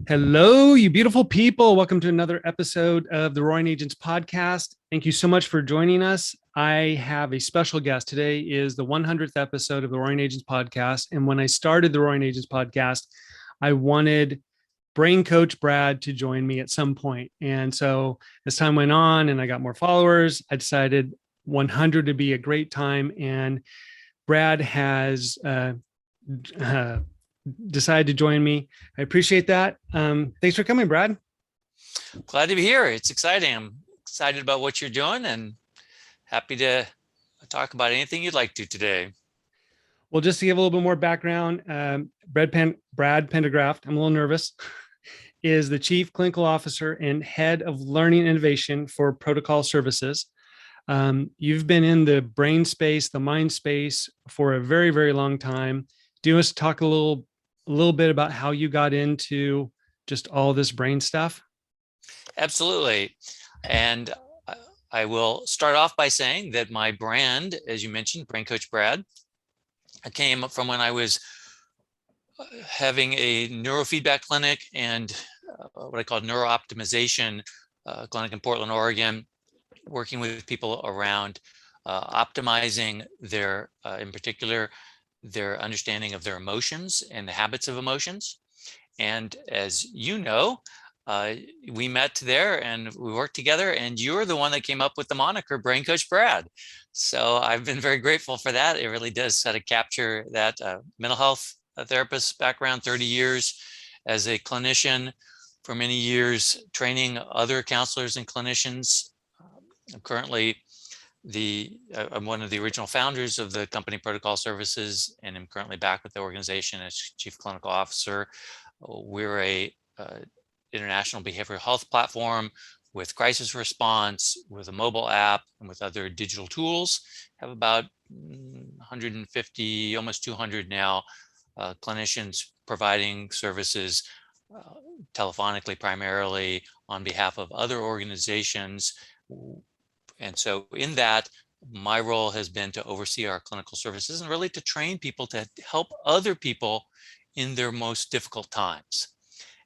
Hello, you beautiful people. Welcome to another episode of the Roaring Agents podcast. Thank you so much for joining us. I have a special guest. Today is the 100th episode of the Roaring Agents podcast. And when I started the Roaring Agents podcast, I wanted brain coach Brad to join me at some point. And so as time went on and I got more followers, I decided 100 to be a great time. And Brad has uh, decided to join me. I appreciate that. Thanks for coming, Brad. Glad to be here. It's exciting. I'm excited about what you're doing and happy to talk about anything you'd like to today. Well, just to give a little bit more background, Brad Pendergraft, I'm a little nervous, is the Chief Clinical Officer and Head of Learning Innovation for Protocol Services. You've been in the brain space, the mind space for a very, very long time. Do you want us to talk a little bit about how you got into just all this brain stuff? Absolutely. And I will start off by saying that my brand, as you mentioned, Brain Coach Brad, came from when I was having a neurofeedback clinic and what I call neurooptimization clinic in Portland, Oregon, working with people around optimizing their, in particular, their understanding of their emotions and the habits of emotions. And as you know, we met there and we worked together, and you're the one that came up with the moniker Brain Coach Brad. So I've been very grateful for that. It really does sort of capture that mental health therapist background, 30 years as a clinician, for many years training other counselors and clinicians. I'm currently I'm one of the original founders of the company Protocol Services, and I'm currently back with the organization as Chief Clinical Officer. We're a international behavioral health platform with crisis response, with a mobile app, and with other digital tools. Have about 150, almost 200 now, clinicians providing services telephonically, primarily on behalf of other organizations. And so in that, my role has been to oversee our clinical services and really to train people to help other people in their most difficult times.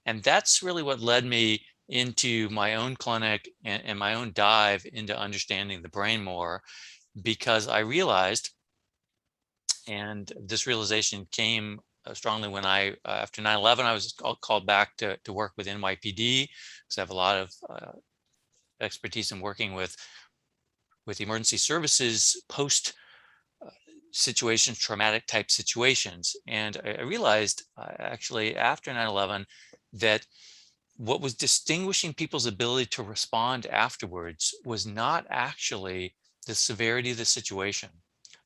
And that's really what led me into my own clinic and my own dive into understanding the brain more, because I realized, and this realization came strongly when after 9/11, I was called back to work with NYPD, because I have a lot of expertise in working with emergency services post situations, traumatic type situations. And I realized actually after 9/11 that what was distinguishing people's ability to respond afterwards was not actually the severity of the situation,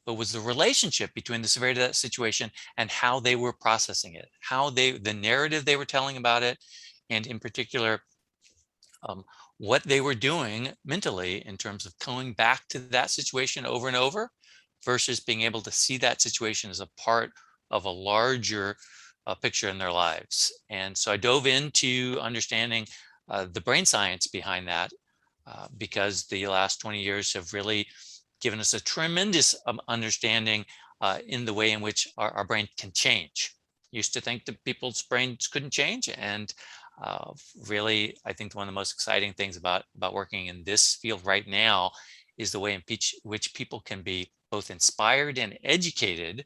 but was the relationship between the severity of that situation and how they were processing it, the narrative they were telling about it, and in particular, what they were doing mentally in terms of going back to that situation over and over versus being able to see that situation as a part of a larger picture in their lives. And so I dove into understanding the brain science behind that, because the last 20 years have really given us a tremendous understanding in the way in which our brain can change. Used to think that people's brains couldn't change, and really, I think one of the most exciting things about working in this field right now is the way in which people can be both inspired and educated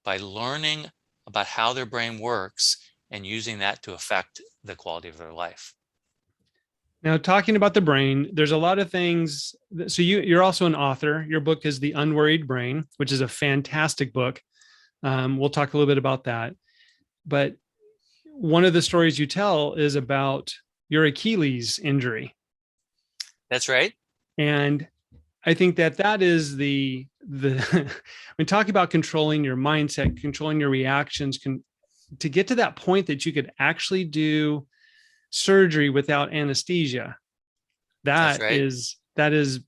by learning about how their brain works and using that to affect the quality of their life. Now, talking about the brain, there's a lot of things. So you're also an author. Your book is The Unworried Brain, which is a fantastic book. We'll talk a little bit about that. But one of the stories you tell is about your Achilles injury. That's right. And I think that is when talking about controlling your mindset, controlling your reactions, to get to that point that you could actually do surgery without anesthesia. That's right.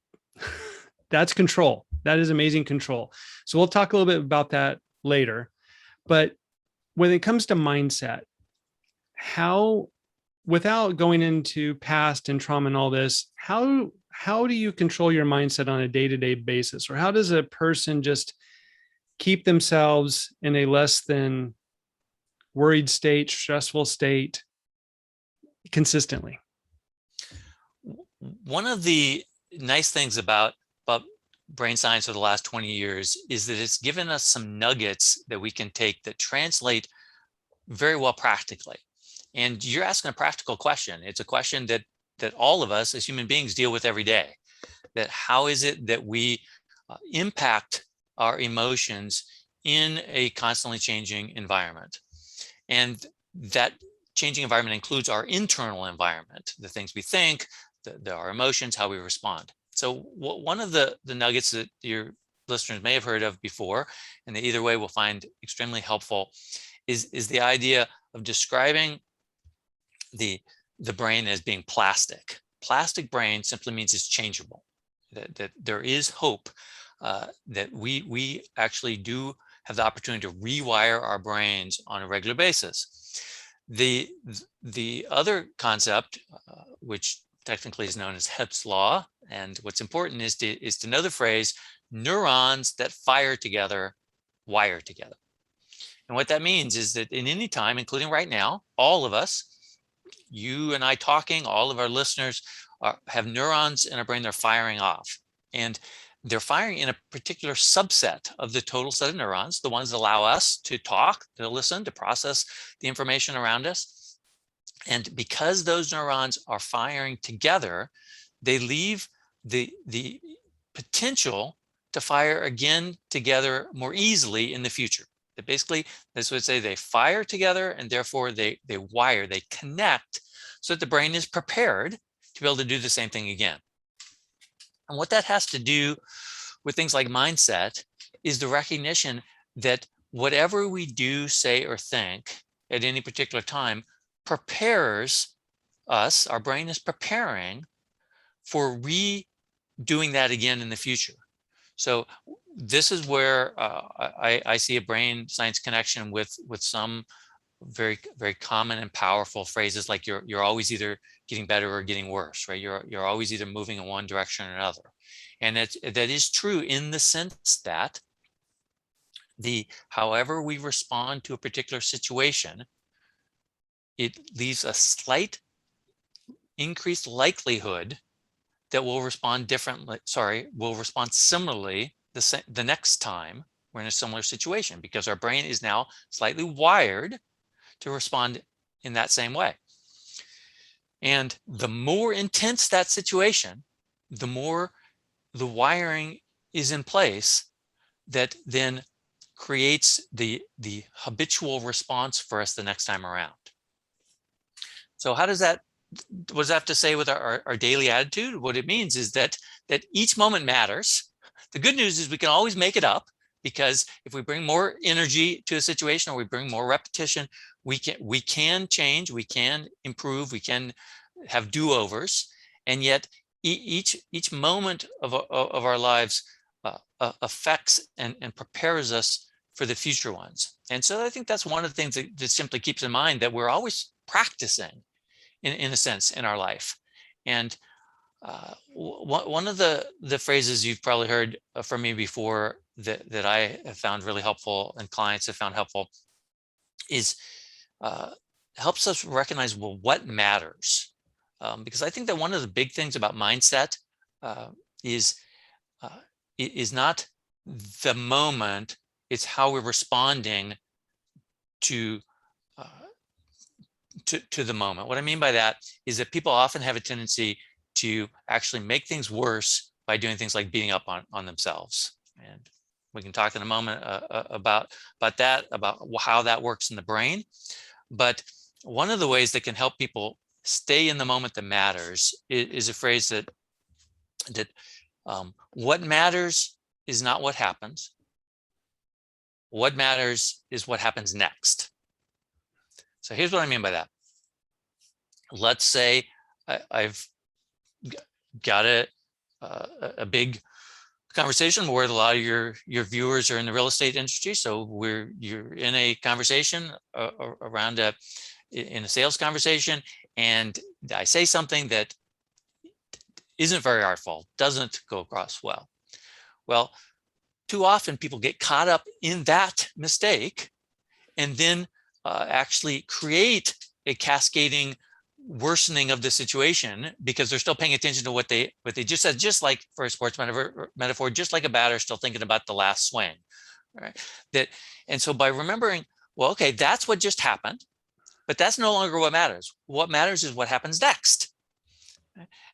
That's control. That is amazing control. So we'll talk a little bit about that later. But when it comes to mindset, how, without going into past and trauma and all this, how do you control your mindset on a day-to-day basis? Or how does a person just keep themselves in a less than worried state, stressful state, consistently? One of the nice things about brain science for the last 20 years is that it's given us some nuggets that we can take that translate very well practically. And you're asking a practical question. It's a question that all of us as human beings deal with every day. That how is it that we impact our emotions in a constantly changing environment? And that changing environment includes our internal environment, the things we think, our emotions, how we respond. So one of the nuggets that your listeners may have heard of before, and they either way will find extremely helpful, is the idea of describing the brain as being plastic. Plastic brain simply means it's changeable, that there is hope that we actually do have the opportunity to rewire our brains on a regular basis. The other concept, which technically is known as Hep's law, and what's important is to know the phrase, neurons that fire together, wire together. And what that means is that in any time, including right now, all of us, you and I talking, all of our listeners have neurons in our brain they're firing off. And they're firing in a particular subset of the total set of neurons, the ones that allow us to talk, to listen, to process the information around us. And because those neurons are firing together, they leave the potential to fire again together more easily in the future. That basically, this would say they fire together and therefore they wire, they connect so that the brain is prepared to be able to do the same thing again. And what that has to do with things like mindset is the recognition that whatever we do, say, or think at any particular time prepares us, our brain is preparing for redoing that again in the future. So this is where I see a brain science connection with some very, very common and powerful phrases like you're always either getting better or getting worse, right? You're always either moving in one direction or another. And that is true in the sense that however we respond to a particular situation, it leaves a slight increased likelihood that we'll respond differently, we'll respond similarly the next time we're in a similar situation, because our brain is now slightly wired to respond in that same way. And the more intense that situation, the more the wiring is in place that then creates the habitual response for us the next time around. So how does that, what does that have to say with our daily attitude? What it means is that each moment matters. The good news is we can always make it up, because if we bring more energy to a situation or we bring more repetition, we can change, we can improve, we can have do-overs. And yet each moment of our lives affects and prepares us for the future ones. And so I think that's one of the things that simply keeps in mind, that we're always practicing in a sense in our life. And one of the phrases you've probably heard from me before that I have found really helpful and clients have found helpful is helps us recognize, well, what matters. Because I think that one of the big things about mindset is not the moment, it's how we're responding to the moment. What I mean by that is that people often have a tendency to actually make things worse by doing things like beating up on themselves. And we can talk in a moment about that, about how that works in the brain. But one of the ways that can help people stay in the moment that matters is a phrase that what matters is not what happens. What matters is what happens next. So here's what I mean by that. Let's say I've got a big conversation where a lot of your viewers are in the real estate industry. So you're in a conversation around in a sales conversation, and I say something that isn't very artful, doesn't go across well. Well, too often people get caught up in that mistake and then actually create a cascading worsening of the situation because they're still paying attention to what they just said, just like for a sports metaphor, just like a batter still thinking about the last swing, right? And so by remembering, well, okay, that's what just happened, but that's no longer what matters. What matters is what happens next.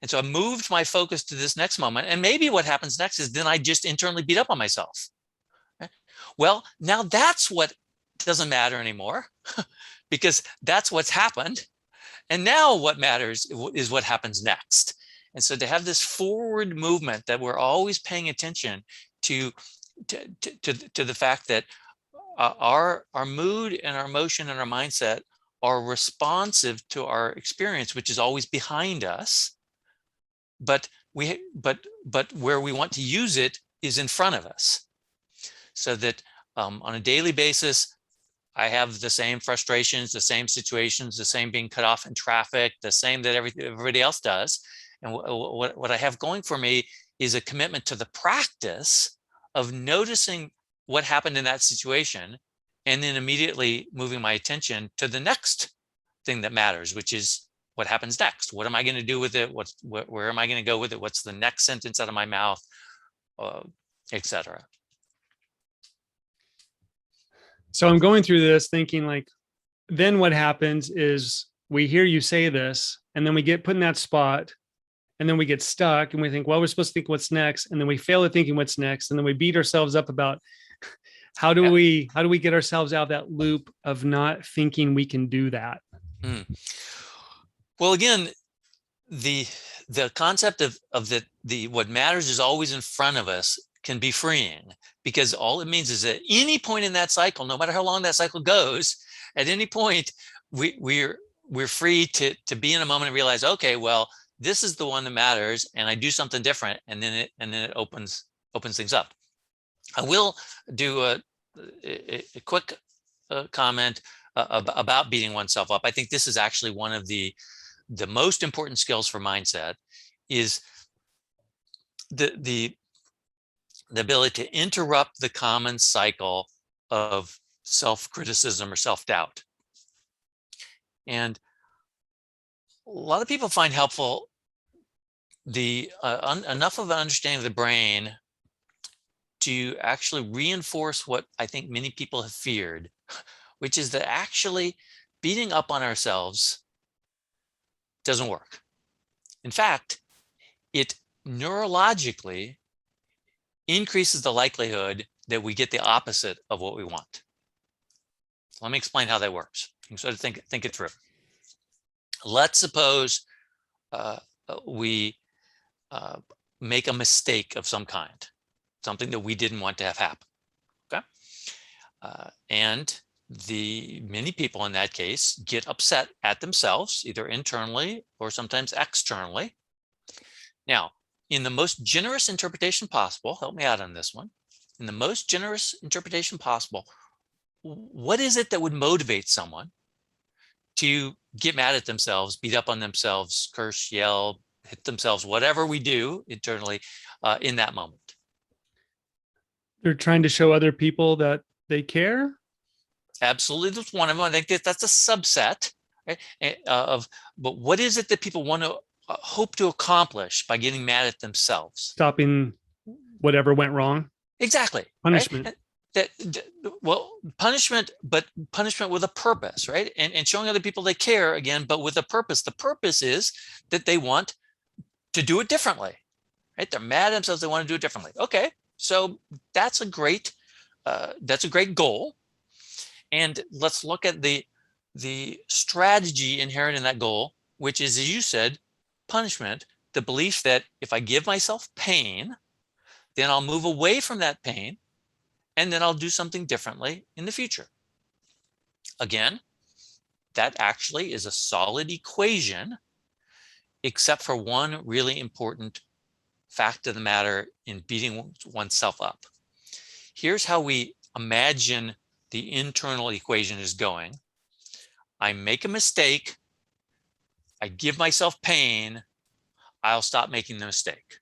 And so I moved my focus to this next moment, and maybe what happens next is then I just internally beat up on myself. Well, now that's what doesn't matter anymore because that's what's happened. And now what matters is what happens next. And so to have this forward movement that we're always paying attention to the fact that our mood and our emotion and our mindset are responsive to our experience, which is always behind us, but where we want to use it is in front of us. So that on a daily basis, I have the same frustrations, the same situations, the same being cut off in traffic, the same that everybody else does. And what I have going for me is a commitment to the practice of noticing what happened in that situation and then immediately moving my attention to the next thing that matters, which is what happens next. What am I going to do with it? Where am I going to go with it? What's the next sentence out of my mouth, etc. So I'm going through this thinking like, then what happens is we hear you say this, and then we get put in that spot, and then we get stuck and we think, well, we're supposed to think what's next. And then we fail at thinking what's next. And then we beat ourselves up about how do we get ourselves out of that loop of not thinking we can do that? Well, again, the concept of the what matters is always in front of us can be freeing, because all it means is at any point in that cycle, no matter how long that cycle goes, at any point we're free to be in a moment and realize, okay, well, this is the one that matters, and I do something different, and then it opens things up. I will do a quick comment about beating oneself up. I think this is actually one of the most important skills for mindset, is the ability to interrupt the common cycle of self-criticism or self-doubt. And a lot of people find helpful enough of an understanding of the brain to actually reinforce what I think many people have feared, which is that actually beating up on ourselves doesn't work. In fact, it neurologically increases the likelihood that we get the opposite of what we want. Let me explain how that works. You can sort of think it through. Let's suppose we make a mistake of some kind, something that we didn't want to have happen. Okay, and many people in that case get upset at themselves, either internally or sometimes externally. Now, in the most generous interpretation possible, help me out on this one. In the most generous interpretation possible, what is it that would motivate someone to get mad at themselves, beat up on themselves, curse, yell, hit themselves, whatever we do internally in that moment? They're trying to show other people that they care. Absolutely, that's one of them. I think that's a subset, right, but what is it that people want to hope to accomplish by getting mad at themselves? Stopping whatever went wrong. Exactly. Punishment. Right? Well, punishment, but punishment with a purpose, right? And showing other people they care, again, but with a purpose. The purpose is that they want to do it differently, right? They're mad at themselves. They want to do it differently. Okay, so that's a great goal. And let's look at the strategy inherent in that goal, which is, as you said, punishment, the belief that if I give myself pain, then I'll move away from that pain, and then I'll do something differently in the future. Again, that actually is a solid equation, except for one really important fact of the matter in beating oneself up. Here's how we imagine the internal equation is going. I make a mistake, I give myself pain, I'll stop making the mistake,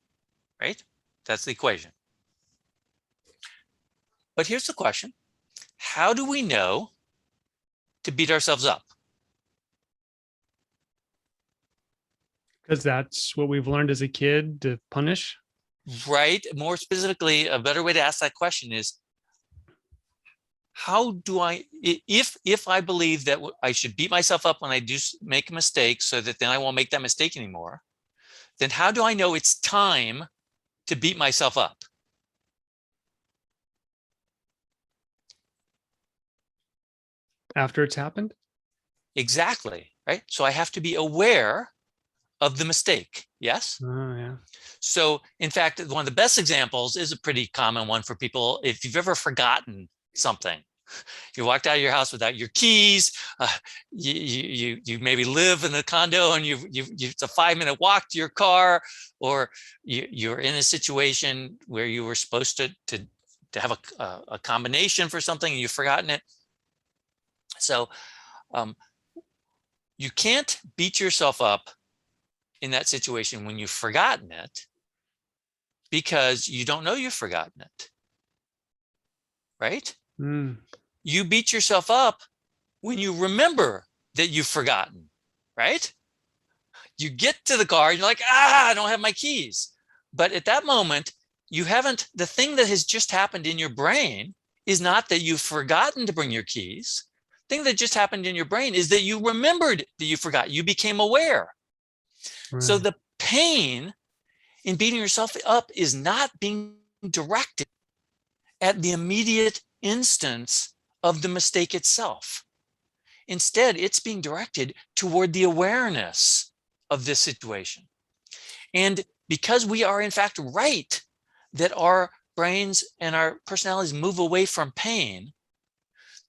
right? That's the equation. But here's the question. How do we know to beat ourselves up? Because that's what we've learned as a kid to punish. Right? More specifically, a better way to ask that question is, how do I, if I believe that I should beat myself up when I do make a mistake so that then I won't make that mistake anymore, then how do I know it's time to beat myself up? After it's happened? Exactly, right? So I have to be aware of the mistake. Yes? Oh, yeah. So in fact, one of the best examples is a pretty common one for people. If you've ever forgotten something, you walked out of your house without your keys, you maybe live in a condo and it's a 5-minute walk to your car, or you're in a situation where you were supposed to have a combination for something and you've forgotten it. So you can't beat yourself up in that situation when you've forgotten it, because you don't know you've forgotten it, right? Mm. You beat yourself up when you remember that you've forgotten, right? You get to the car, you're like, I don't have my keys. But at that moment, you haven't, the thing that has just happened in your brain is not that you've forgotten to bring your keys. The thing that just happened in your brain is that you remembered that you forgot. You became aware. Right. So the pain in beating yourself up is not being directed at the immediate instance of the mistake itself. Instead, it's being directed toward the awareness of this situation. And because we are in fact right that our brains and our personalities move away from pain,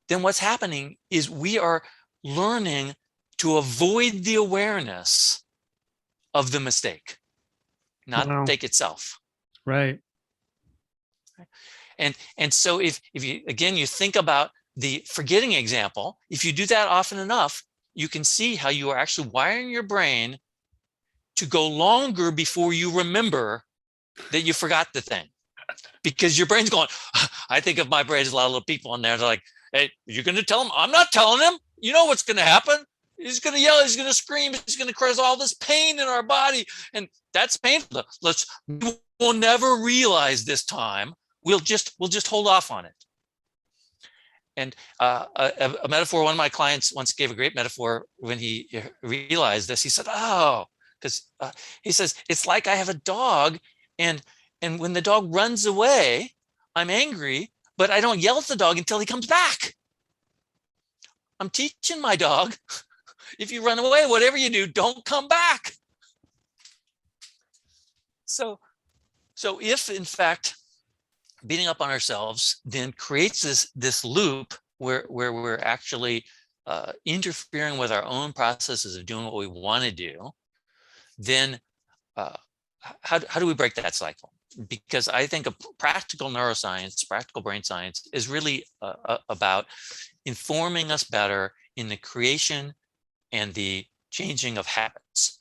then what's happening is we are learning to avoid the awareness of the mistake, not the Wow. mistake itself. Right. And so if you, again, you think about the forgetting example, if you do that often enough, you can see how you are actually wiring your brain to go longer before you remember that you forgot the thing. Because your brain's going, I think of my brain as a lot of little people in there. They're like, hey, you're going to tell him? I'm not telling him. You know what's going to happen. He's going to yell. He's going to scream. He's going to cause all this pain in our body. And that's painful. We'll never realize this time. We'll just hold off on it. And a metaphor, one of my clients once gave a great metaphor when he realized this. He said, oh, because he says, it's like I have a dog, and when the dog runs away, I'm angry, but I don't yell at the dog until he comes back. I'm teaching my dog, if you run away, whatever you do, don't come back. So if in fact beating up on ourselves then creates this loop where we're actually interfering with our own processes of doing what we want to do, then how do we break that cycle? Because I think of practical neuroscience, practical brain science is really about informing us better in the creation and the changing of habits.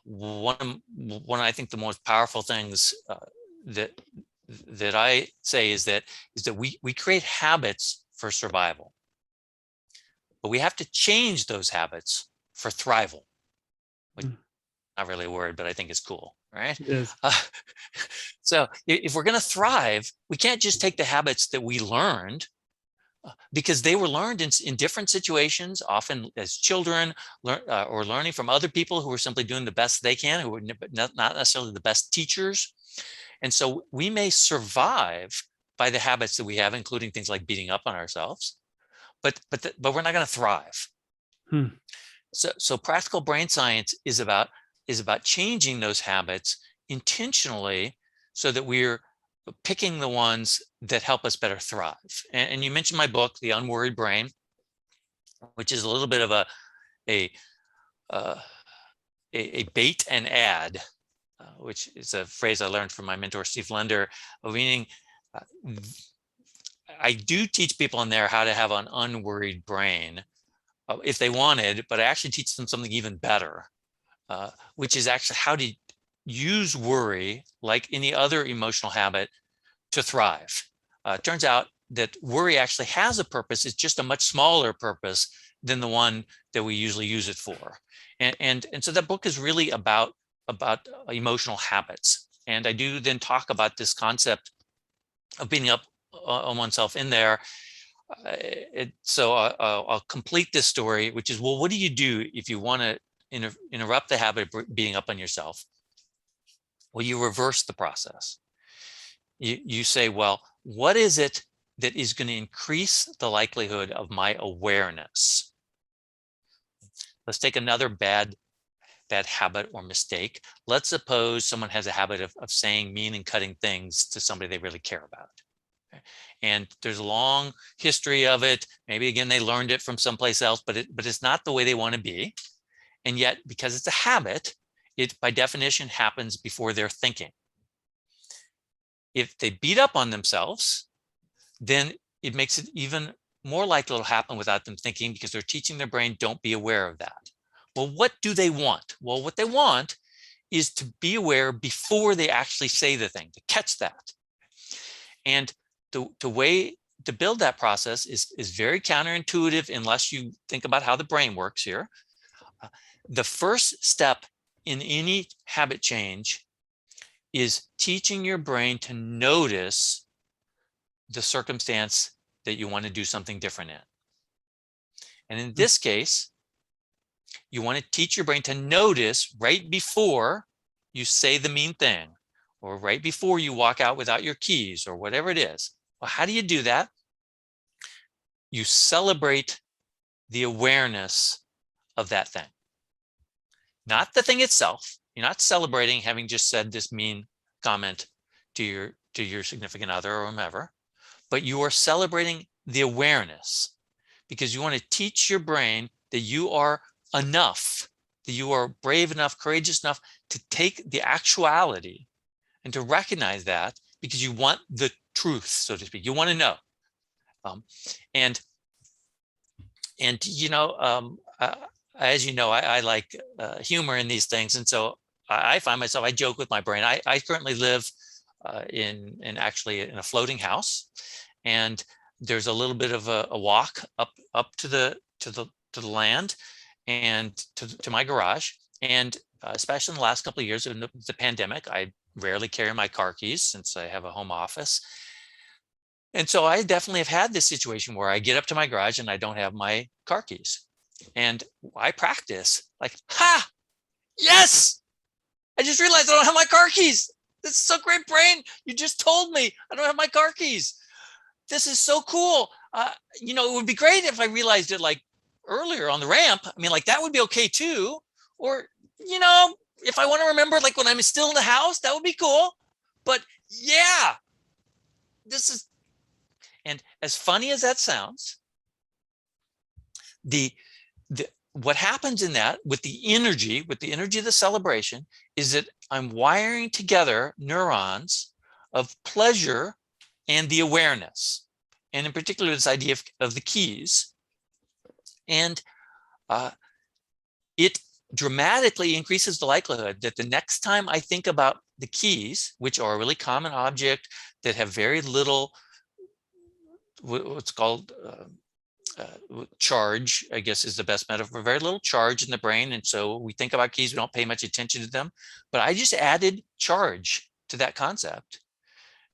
One of I think the most powerful things that I say is that we create habits for survival, but we have to change those habits for thrival. Which, not really a word, but I think it's cool, right? It is. So if we're going to thrive, we can't just take the habits that we learned, because they were learned in different situations, often as children, or learning from other people who were simply doing the best they can, who were not necessarily the best teachers. And so we may survive by the habits that we have, including things like beating up on ourselves, but we're not going to thrive. So practical brain science is about changing those habits intentionally so that we're picking the ones that help us better thrive. And you mentioned my book, The Unworried Brain, which is a little bit of a bait and add, which is a phrase I learned from my mentor, Steve Lender, meaning I do teach people in there how to have an unworried brain if they wanted, but I actually teach them something even better, which is actually how to use worry like any other emotional habit to thrive. It turns out that worry actually has a purpose. It's just a much smaller purpose than the one that we usually use it for. And so that book is really about emotional habits. And I do then talk about this concept of beating up on oneself in there. So I'll complete this story, which is, well, what do you do if you want to interrupt the habit of beating up on yourself? Well, you reverse the process. You say, well, what is it that is going to increase the likelihood of my awareness? Let's take another bad habit or mistake. Let's suppose someone has a habit of saying mean and cutting things to somebody they really care about. And there's a long history of it. Maybe again, they learned it from someplace else, but it's not the way they want to be. And yet, because it's a habit, it by definition happens before they're thinking. If they beat up on themselves, then it makes it even more likely it'll happen without them thinking, because they're teaching their brain, don't be aware of that. Well, what do they want? Well, what they want is to be aware before they actually say the thing, to catch that. And the way to build that process is very counterintuitive unless you think about how the brain works here. The first step in any habit change is teaching your brain to notice the circumstance that you want to do something different in. And in this case, you want to teach your brain to notice right before you say the mean thing, or right before you walk out without your keys, or whatever it is. Well, how do you do that? You celebrate the awareness of that thing, not the thing itself. You're not celebrating having just said this mean comment to your significant other or whomever, but you are celebrating the awareness, because you want to teach your brain that you are enough, that you are brave enough, courageous enough to take the actuality and to recognize that, because you want the truth, so to speak. You want to know. As you know, I like humor in these things. And so I find myself, I joke with my brain. I currently live actually in a floating house, and there's a little bit of a walk up to the land and to my garage. And especially in the last couple of years of the pandemic, I rarely carry my car keys since I have a home office. And so I definitely have had this situation where I get up to my garage and I don't have my car keys. And I practice like, ha, yes, I just realized I don't have my car keys. This is so great, brain. You just told me I don't have my car keys. This is so cool. It would be great if I realized it like earlier on the ramp. I mean, like that would be okay too. Or, if I want to remember, like when I'm still in the house, that would be cool. But yeah, this is, and as funny as that sounds, what happens in that with the energy of the celebration is that I'm wiring together neurons of pleasure and the awareness, and in particular this idea of the keys. And it dramatically increases the likelihood that the next time I think about the keys, which are a really common object that have very little, what's called charge, I guess is the best metaphor, very little charge in the brain. And so we think about keys, we don't pay much attention to them, but I just added charge to that concept.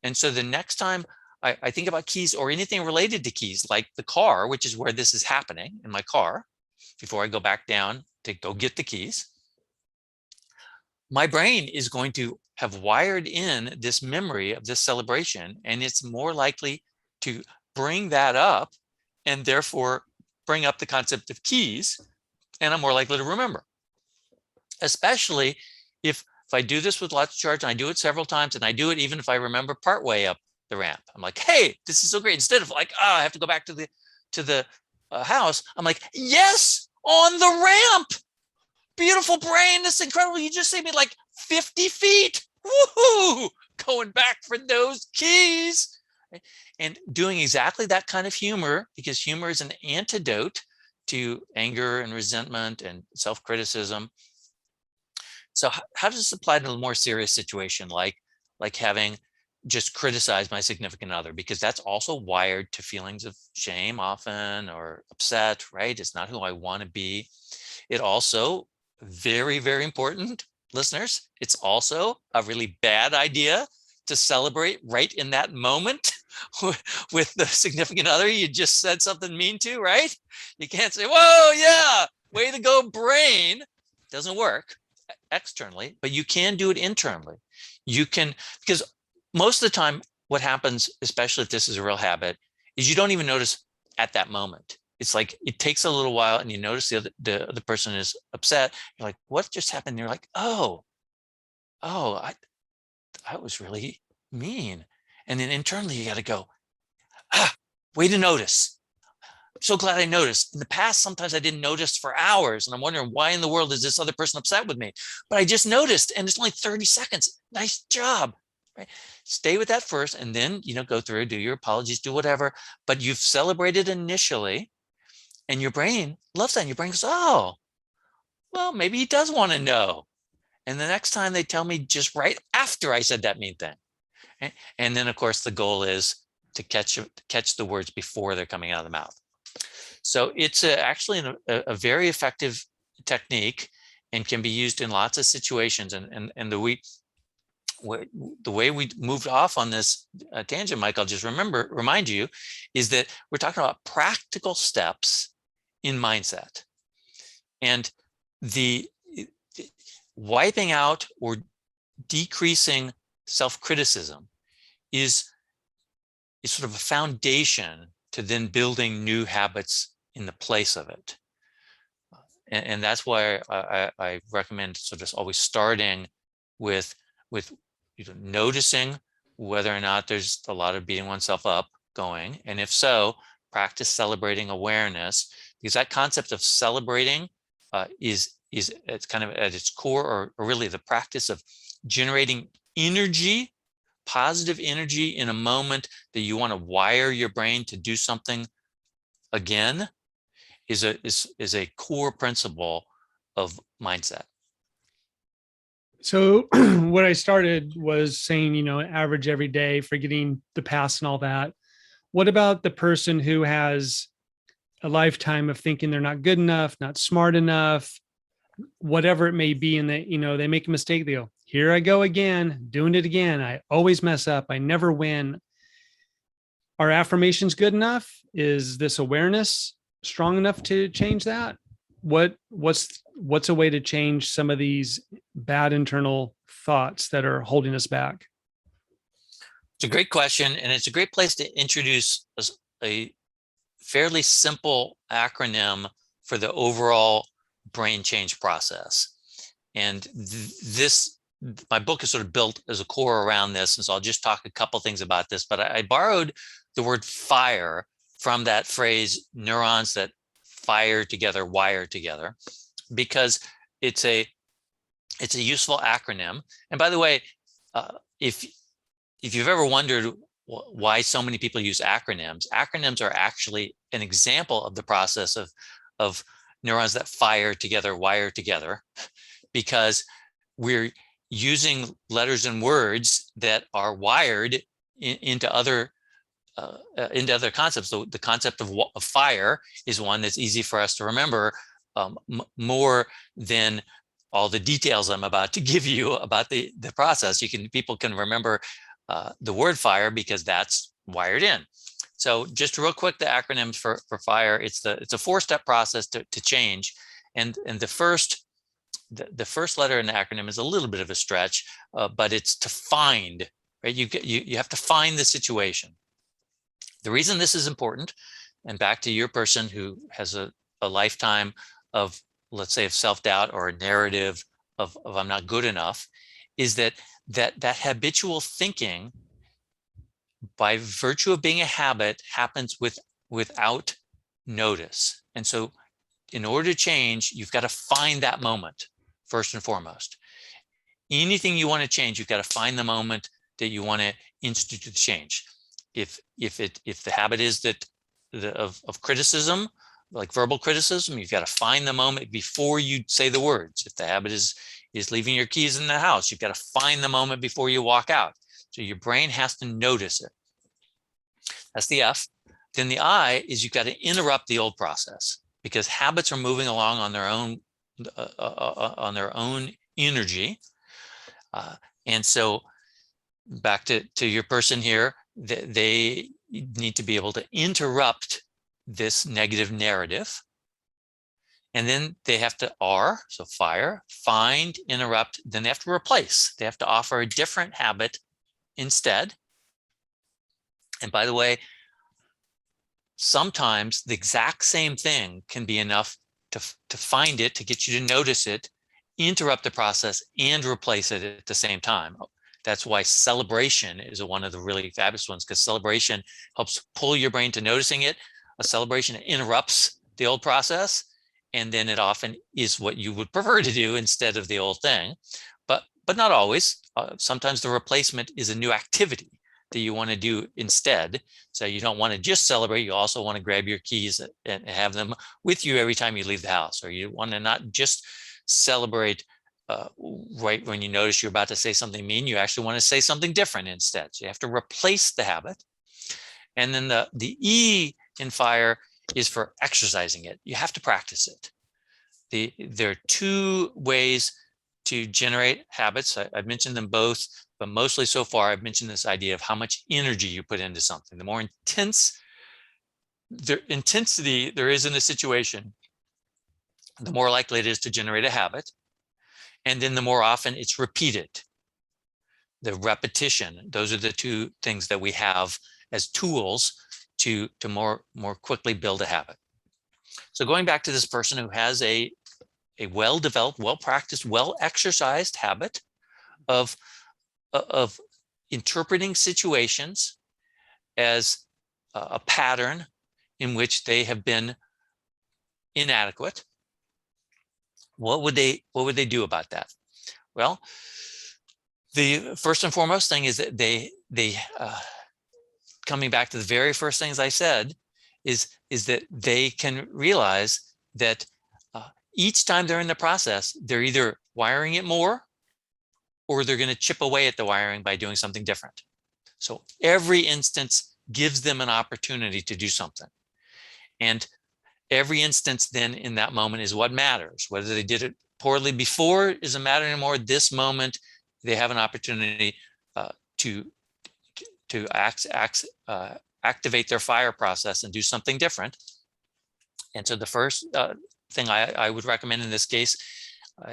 And so the next time I think about keys or anything related to keys, like the car, which is where this is happening in my car, before I go back down to go get the keys, my brain is going to have wired in this memory of this celebration, and it's more likely to bring that up and therefore bring up the concept of keys, and I'm more likely to remember. Especially if I do this with lots of charge, and I do it several times, and I do it even if I remember partway up the ramp. I'm like, hey, this is so great. Instead of like, I have to go back to the house, I'm like, yes, on the ramp. Beautiful, brain. This is incredible. You just saved me like 50 feet. Woohoo! Going back for those keys. And doing exactly that kind of humor, because humor is an antidote to anger and resentment and self-criticism. So how does this apply to a more serious situation, like having just criticize my significant other, because that's also wired to feelings of shame often, or upset, right? It's not who I want to be. It also, very, very important, listeners, it's also a really bad idea to celebrate right in that moment with the significant other you just said something mean to, right? You can't say, whoa, yeah, way to go, brain. Doesn't work externally, but you can do it internally. You can, because most of the time, what happens, especially if this is a real habit, is you don't even notice at that moment. It's like it takes a little while, and you notice the other person is upset. You're like, what just happened? And you're like, I was really mean. And then internally, you got to go, way to notice. I'm so glad I noticed. In the past, sometimes I didn't notice for hours, and I'm wondering, why in the world is this other person upset with me? But I just noticed, and it's only 30 seconds. Nice job. Right? Stay with that first, and then, go through, do your apologies, do whatever. But you've celebrated initially, and your brain loves that. And your brain goes, oh, well, maybe he does want to know. And the next time they tell me just right after I said that mean thing. Right? And then, of course, the goal is to catch the words before they're coming out of the mouth. So it's actually a very effective technique, and can be used in lots of situations. And the way we moved off on this tangent, Mike, I'll just remind you, is that we're talking about practical steps in mindset. And the wiping out or decreasing self-criticism is sort of a foundation to then building new habits in the place of it. And that's why I recommend sort of always starting with noticing whether or not there's a lot of beating oneself up going. And if so, practice celebrating awareness, because that concept of celebrating it's kind of at its core, or really the practice of generating energy, positive energy in a moment that you want to wire your brain to do something again, is a core principle of mindset. So what I started was saying, average every day, forgetting the past and all that. What about the person who has a lifetime of thinking they're not good enough, not smart enough, whatever it may be, and that, they make a mistake, they go, here I go again, doing it again. I always mess up. I never win. Are affirmations good enough? Is this awareness strong enough to change that? What's a way to change some of these bad internal thoughts that are holding us back? It's a great question, and it's a great place to introduce a fairly simple acronym for the overall brain change process. And my book is sort of built as a core around this, and so I'll just talk a couple things about this. But I borrowed the word FI.R.E. from that phrase, neurons that fire together, wire together, because it's a useful acronym. And by the way, if you've ever wondered why so many people use acronyms are actually an example of the process of neurons that fire together, wire together, because we're using letters and words that are wired into other concepts. So the concept of fire is one that's easy for us to remember, more than all the details I'm about to give you about the process. People can remember the word fire because that's wired in. So just real quick, the acronyms for FI.R.E. It's a 4-step process to change, and the first letter in the acronym is a little bit of a stretch, but it's to find. Right, you have to find the situation. The reason this is important, and back to your person who has a lifetime of, let's say, of self-doubt or a narrative of I'm not good enough, is that habitual thinking, by virtue of being a habit, happens without notice. And so in order to change, you've got to find that moment first and foremost. Anything you want to change, you've got to find the moment that you want to institute the change. If the habit is of criticism, like verbal criticism, you've got to find the moment before you say the words. If the habit is leaving your keys in the house, you've got to find the moment before you walk out. So your brain has to notice it. That's the F. Then the I is you've got to interrupt the old process, because habits are moving along on their own energy. And so back to your person here, they need to be able to interrupt this negative narrative. And then they have to R, so fire, find, interrupt, then they have to replace. They have to offer a different habit instead. And by the way, sometimes the exact same thing can be enough to find it, to get you to notice it, interrupt the process, and replace it at the same time. That's why celebration is one of the really fabulous ones, because celebration helps pull your brain to noticing it. A celebration interrupts the old process, and then it often is what you would prefer to do instead of the old thing. But not always. Sometimes the replacement is a new activity that you want to do instead. So you don't want to just celebrate. You also want to grab your keys and have them with you every time you leave the house. Or you want to not just celebrate right when you notice you're about to say something mean. You actually want to say something different instead. So you have to replace the habit. And then the E in FI.R.E. is for exercising it. You have to practice it. There are two ways to generate habits. I've mentioned them both, but mostly so far I've mentioned this idea of how much energy you put into something. The more intensity there is in a situation, the more likely it is to generate a habit. And then the more often it's repeated. The repetition, those are the two things that we have as tools to more quickly build a habit. So going back to this person who has a well-developed, well-practiced, well-exercised habit of interpreting situations as a pattern in which they have been inadequate. What would they do about that? Well, the first and foremost thing is that they coming back to the very first things I said, is that they can realize that each time they're in the process, they're either wiring it more or they're going to chip away at the wiring by doing something different. So every instance gives them an opportunity to do something. And every instance then in that moment is what matters. Whether they did it poorly before doesn't matter anymore. This moment, they have an opportunity to activate their FI.R.E. process and do something different. And so the first thing I would recommend in this case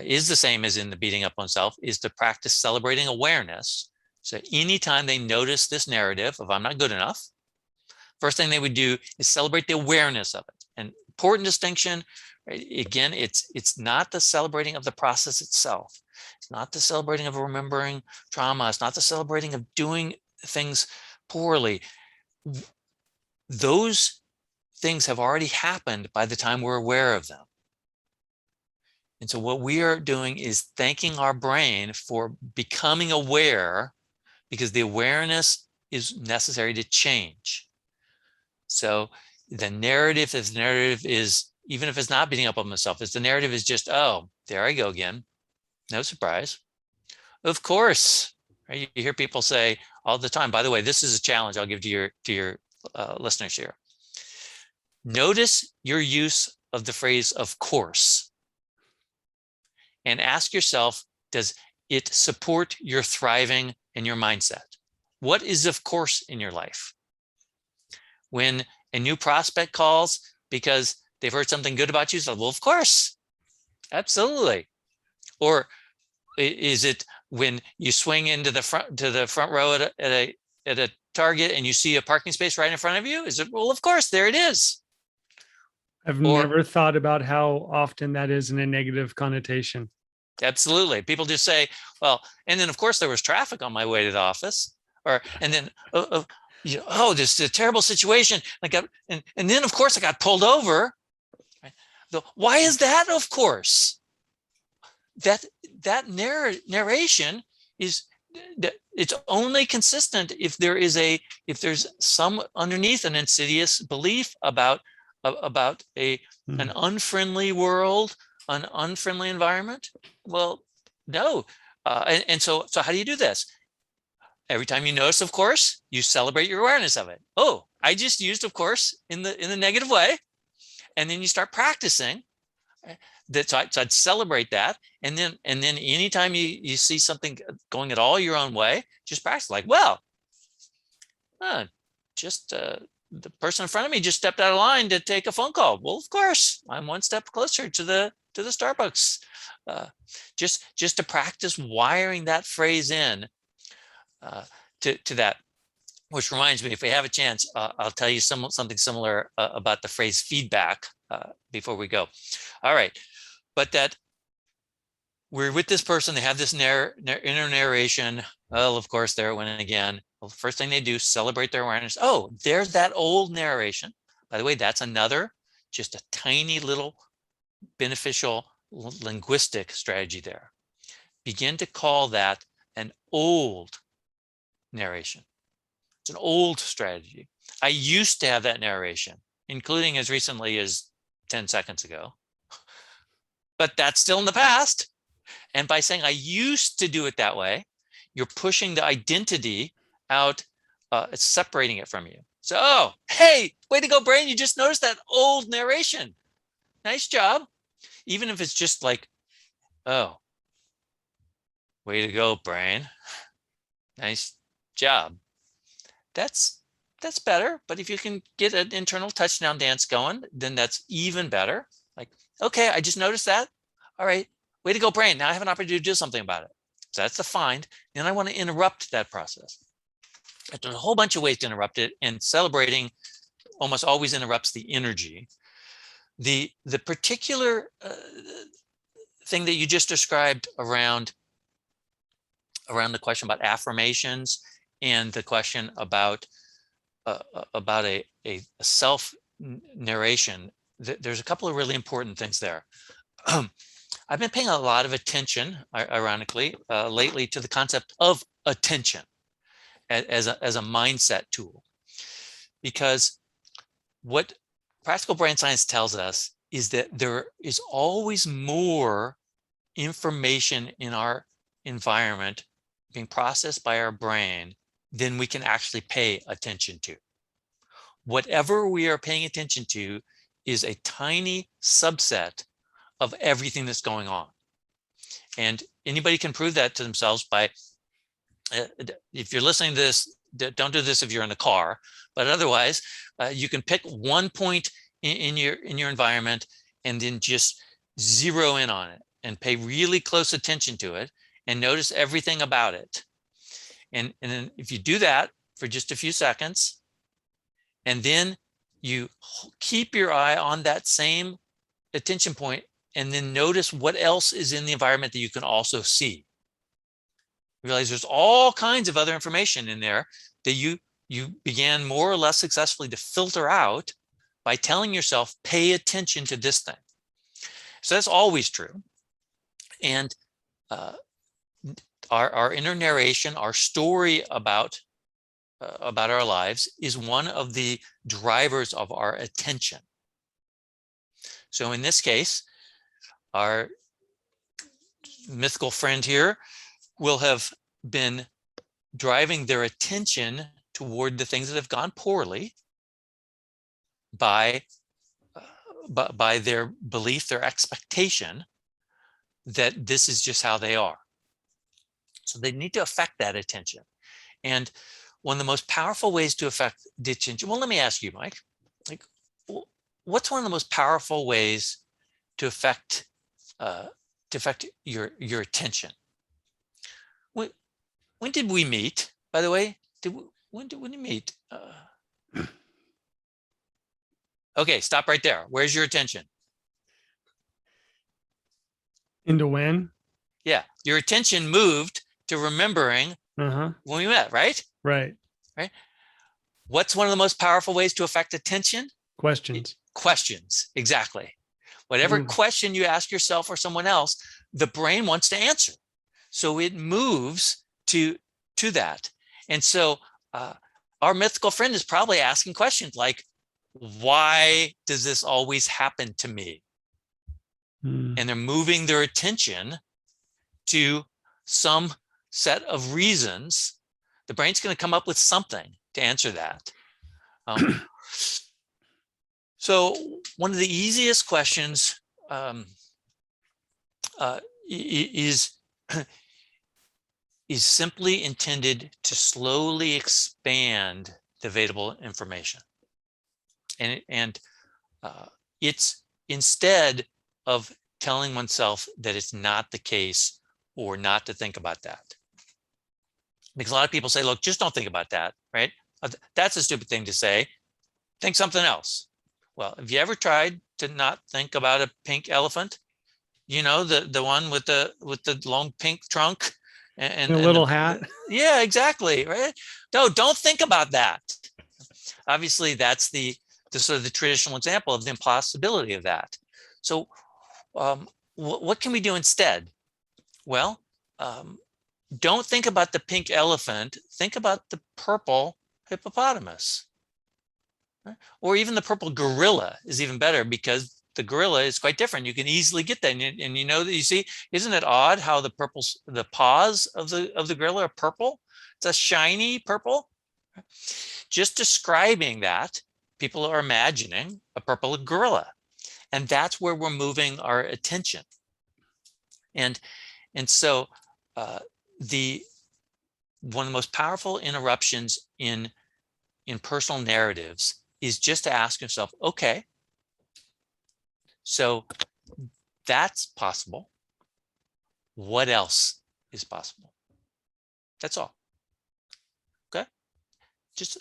is the same as in the beating up on self, is to practice celebrating awareness. So anytime they notice this narrative of I'm not good enough, first thing they would do is celebrate the awareness of it. An important distinction, right? Again, it's not the celebrating of the process itself. It's not the celebrating of remembering trauma. It's not the celebrating of doing things poorly. Those things have already happened by the time we're aware of them. And so what we are doing is thanking our brain for becoming aware, because the awareness is necessary to change. So the narrative is, even if it's not beating up on myself, if the narrative is just, oh, there I go again, no surprise. Of course, right? You hear people say all the time, by the way, this is a challenge I'll give to your listeners here. Notice your use of the phrase of course, and ask yourself, does it support your thriving and your mindset? What is of course in your life? When a new prospect calls because they've heard something good about you, so, well, of course, absolutely. Or is it when you swing into the front row at a Target and you see a parking space right in front of you? Is it, well, of course, there it is. I've never thought about how often that is in a negative connotation. Absolutely. People just say, well, and then of course there was traffic on my way to the office, and then, oh, this is a terrible situation. And then of course I got pulled over. Right? Why is that? Of course, that narration is, it's only consistent if there's some underneath an insidious belief about an unfriendly world, an unfriendly environment. Well, no. And so how do you do this? Every time you notice, of course, you celebrate your awareness of it. Oh, I just used, of course, in the negative way. And then you start practicing. So I'd celebrate that. And then anytime you see something going at all your own way, just practice like, well, just the person in front of me just stepped out of line to take a phone call. Well, of course, I'm one step closer to the Starbucks. Just to practice wiring that phrase in to that. Which reminds me, if we have a chance, I'll tell you something similar about the phrase feedback before we go. All right, but that we're with this person, they have this inner narration. Well, of course, there it went again. Well, the first thing they do, celebrate their awareness. Oh, there's that old narration. By the way, that's another, just a tiny little beneficial linguistic strategy there. Begin to call that an old narration. It's an old strategy. I used to have that narration, including as recently as 10 seconds ago, but that's still in the past. And by saying I used to do it that way, you're pushing the identity out, it's separating it from you. So, oh, hey, way to go, brain. You just noticed that old narration. Nice job. Even if it's just like, oh, way to go, brain. Nice job. That's better. But if you can get an internal touchdown dance going, then that's even better. Like, okay, I just noticed that. All right, way to go, brain. Now I have an opportunity to do something about it. So that's the find. Then I want to interrupt that process. There's a whole bunch of ways to interrupt it, and celebrating almost always interrupts the energy. The particular thing that you just described around the question about affirmations and the question about a self narration, there's a couple of really important things there. I've been paying a lot of attention, ironically, lately to the concept of attention as a mindset tool, because what practical brain science tells us is that there is always more information in our environment being processed by our brain than we can actually pay attention to. Whatever we are paying attention to is a tiny subset of everything that's going on. And anybody can prove that to themselves by, if you're listening to this, don't do this if you're in a car, but otherwise you can pick one point in your environment and then just zero in on it and pay really close attention to it and notice everything about it. And then if you do that for just a few seconds, and then you keep your eye on that same attention point, and then notice what else is in the environment that you can also see. Realize there's all kinds of other information in there that you began more or less successfully to filter out by telling yourself, pay attention to this thing. So that's always true. And our inner narration, our story about our lives is one of the drivers of our attention. So in this case, our mythical friend here will have been driving their attention toward the things that have gone poorly by their belief, their expectation that this is just how they are. So they need to affect that attention. And one of the most powerful ways to affect the attention, well, let me ask you, Mike, like, what's one of the most powerful ways to affect your attention? When did we meet, by the way? When did we meet? Okay, stop right there. Where's your attention? Into when? Yeah, your attention moved to remembering when we met, right? Right. Right. What's one of the most powerful ways to affect attention? Questions. Questions, exactly. Whatever question you ask yourself or someone else, the brain wants to answer. So it moves to that. And so our mythical friend is probably asking questions like, why does this always happen to me? And they're moving their attention to some set of reasons. The brain's going to come up with something to answer that. So one of the easiest questions is simply intended to slowly expand the available information. And it's instead of telling oneself that it's not the case or not to think about that. Because a lot of people say, look, just don't think about that, right? That's a stupid thing to say. Think something else. Well, have you ever tried to not think about a pink elephant? You know, the one with the long pink trunk and a little hat. Yeah, exactly, right? No, don't think about that. Obviously, that's the sort of the traditional example of the impossibility of that. So what can we do instead? Well, don't think about the pink elephant. Think about the purple hippopotamus. Right? Or even the purple gorilla is even better, because the gorilla is quite different. You can easily get that. And you know that, you see, isn't it odd how the paws of the gorilla are purple? It's a shiny purple. Just describing that, people are imagining a purple gorilla. And that's where we're moving our attention. And so one of the most powerful interruptions in personal narratives is just to ask yourself, okay, so that's possible. What else is possible? That's all. Okay. Just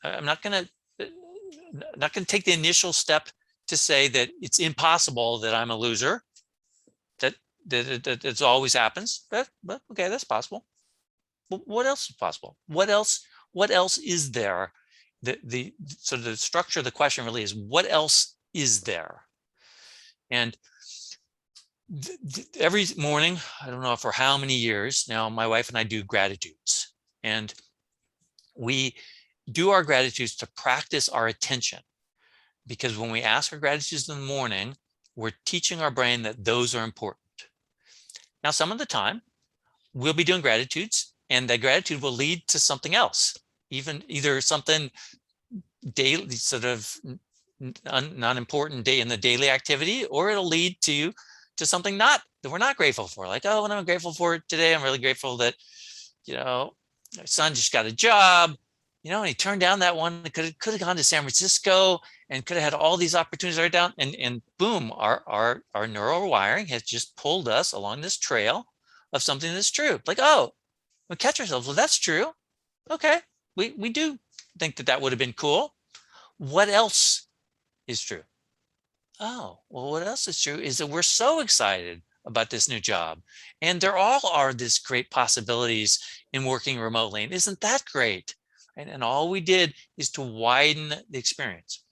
I'm not going to take the initial step to say that it's impossible that I'm a loser. That it always happens. But okay, that's possible. But what else is possible? What else is there? The sort of the structure of the question really is, what else is there? And every morning, I don't know for how many years now, my wife and I do gratitudes, and we do our gratitudes to practice our attention, because when we ask our gratitudes in the morning, we're teaching our brain that those are important. Now, some of the time we'll be doing gratitudes, and that gratitude will lead to something else, either something daily, sort of not important day in the daily activity, or it'll lead to something that we're not grateful for. Like, oh, what I'm grateful for today, I'm really grateful that, you know, my son just got a job, you know, and he turned down that one that could have gone to San Francisco and could have had all these opportunities right down, and boom, our neural wiring has just pulled us along this trail of something that's true. Like, oh, we catch ourselves, well, that's true. Okay, we do think that would have been cool. What else is true? Oh, well, what else is true is that we're so excited about this new job, and there all are these great possibilities in working remotely. And isn't that great? And all we did is to widen the experience.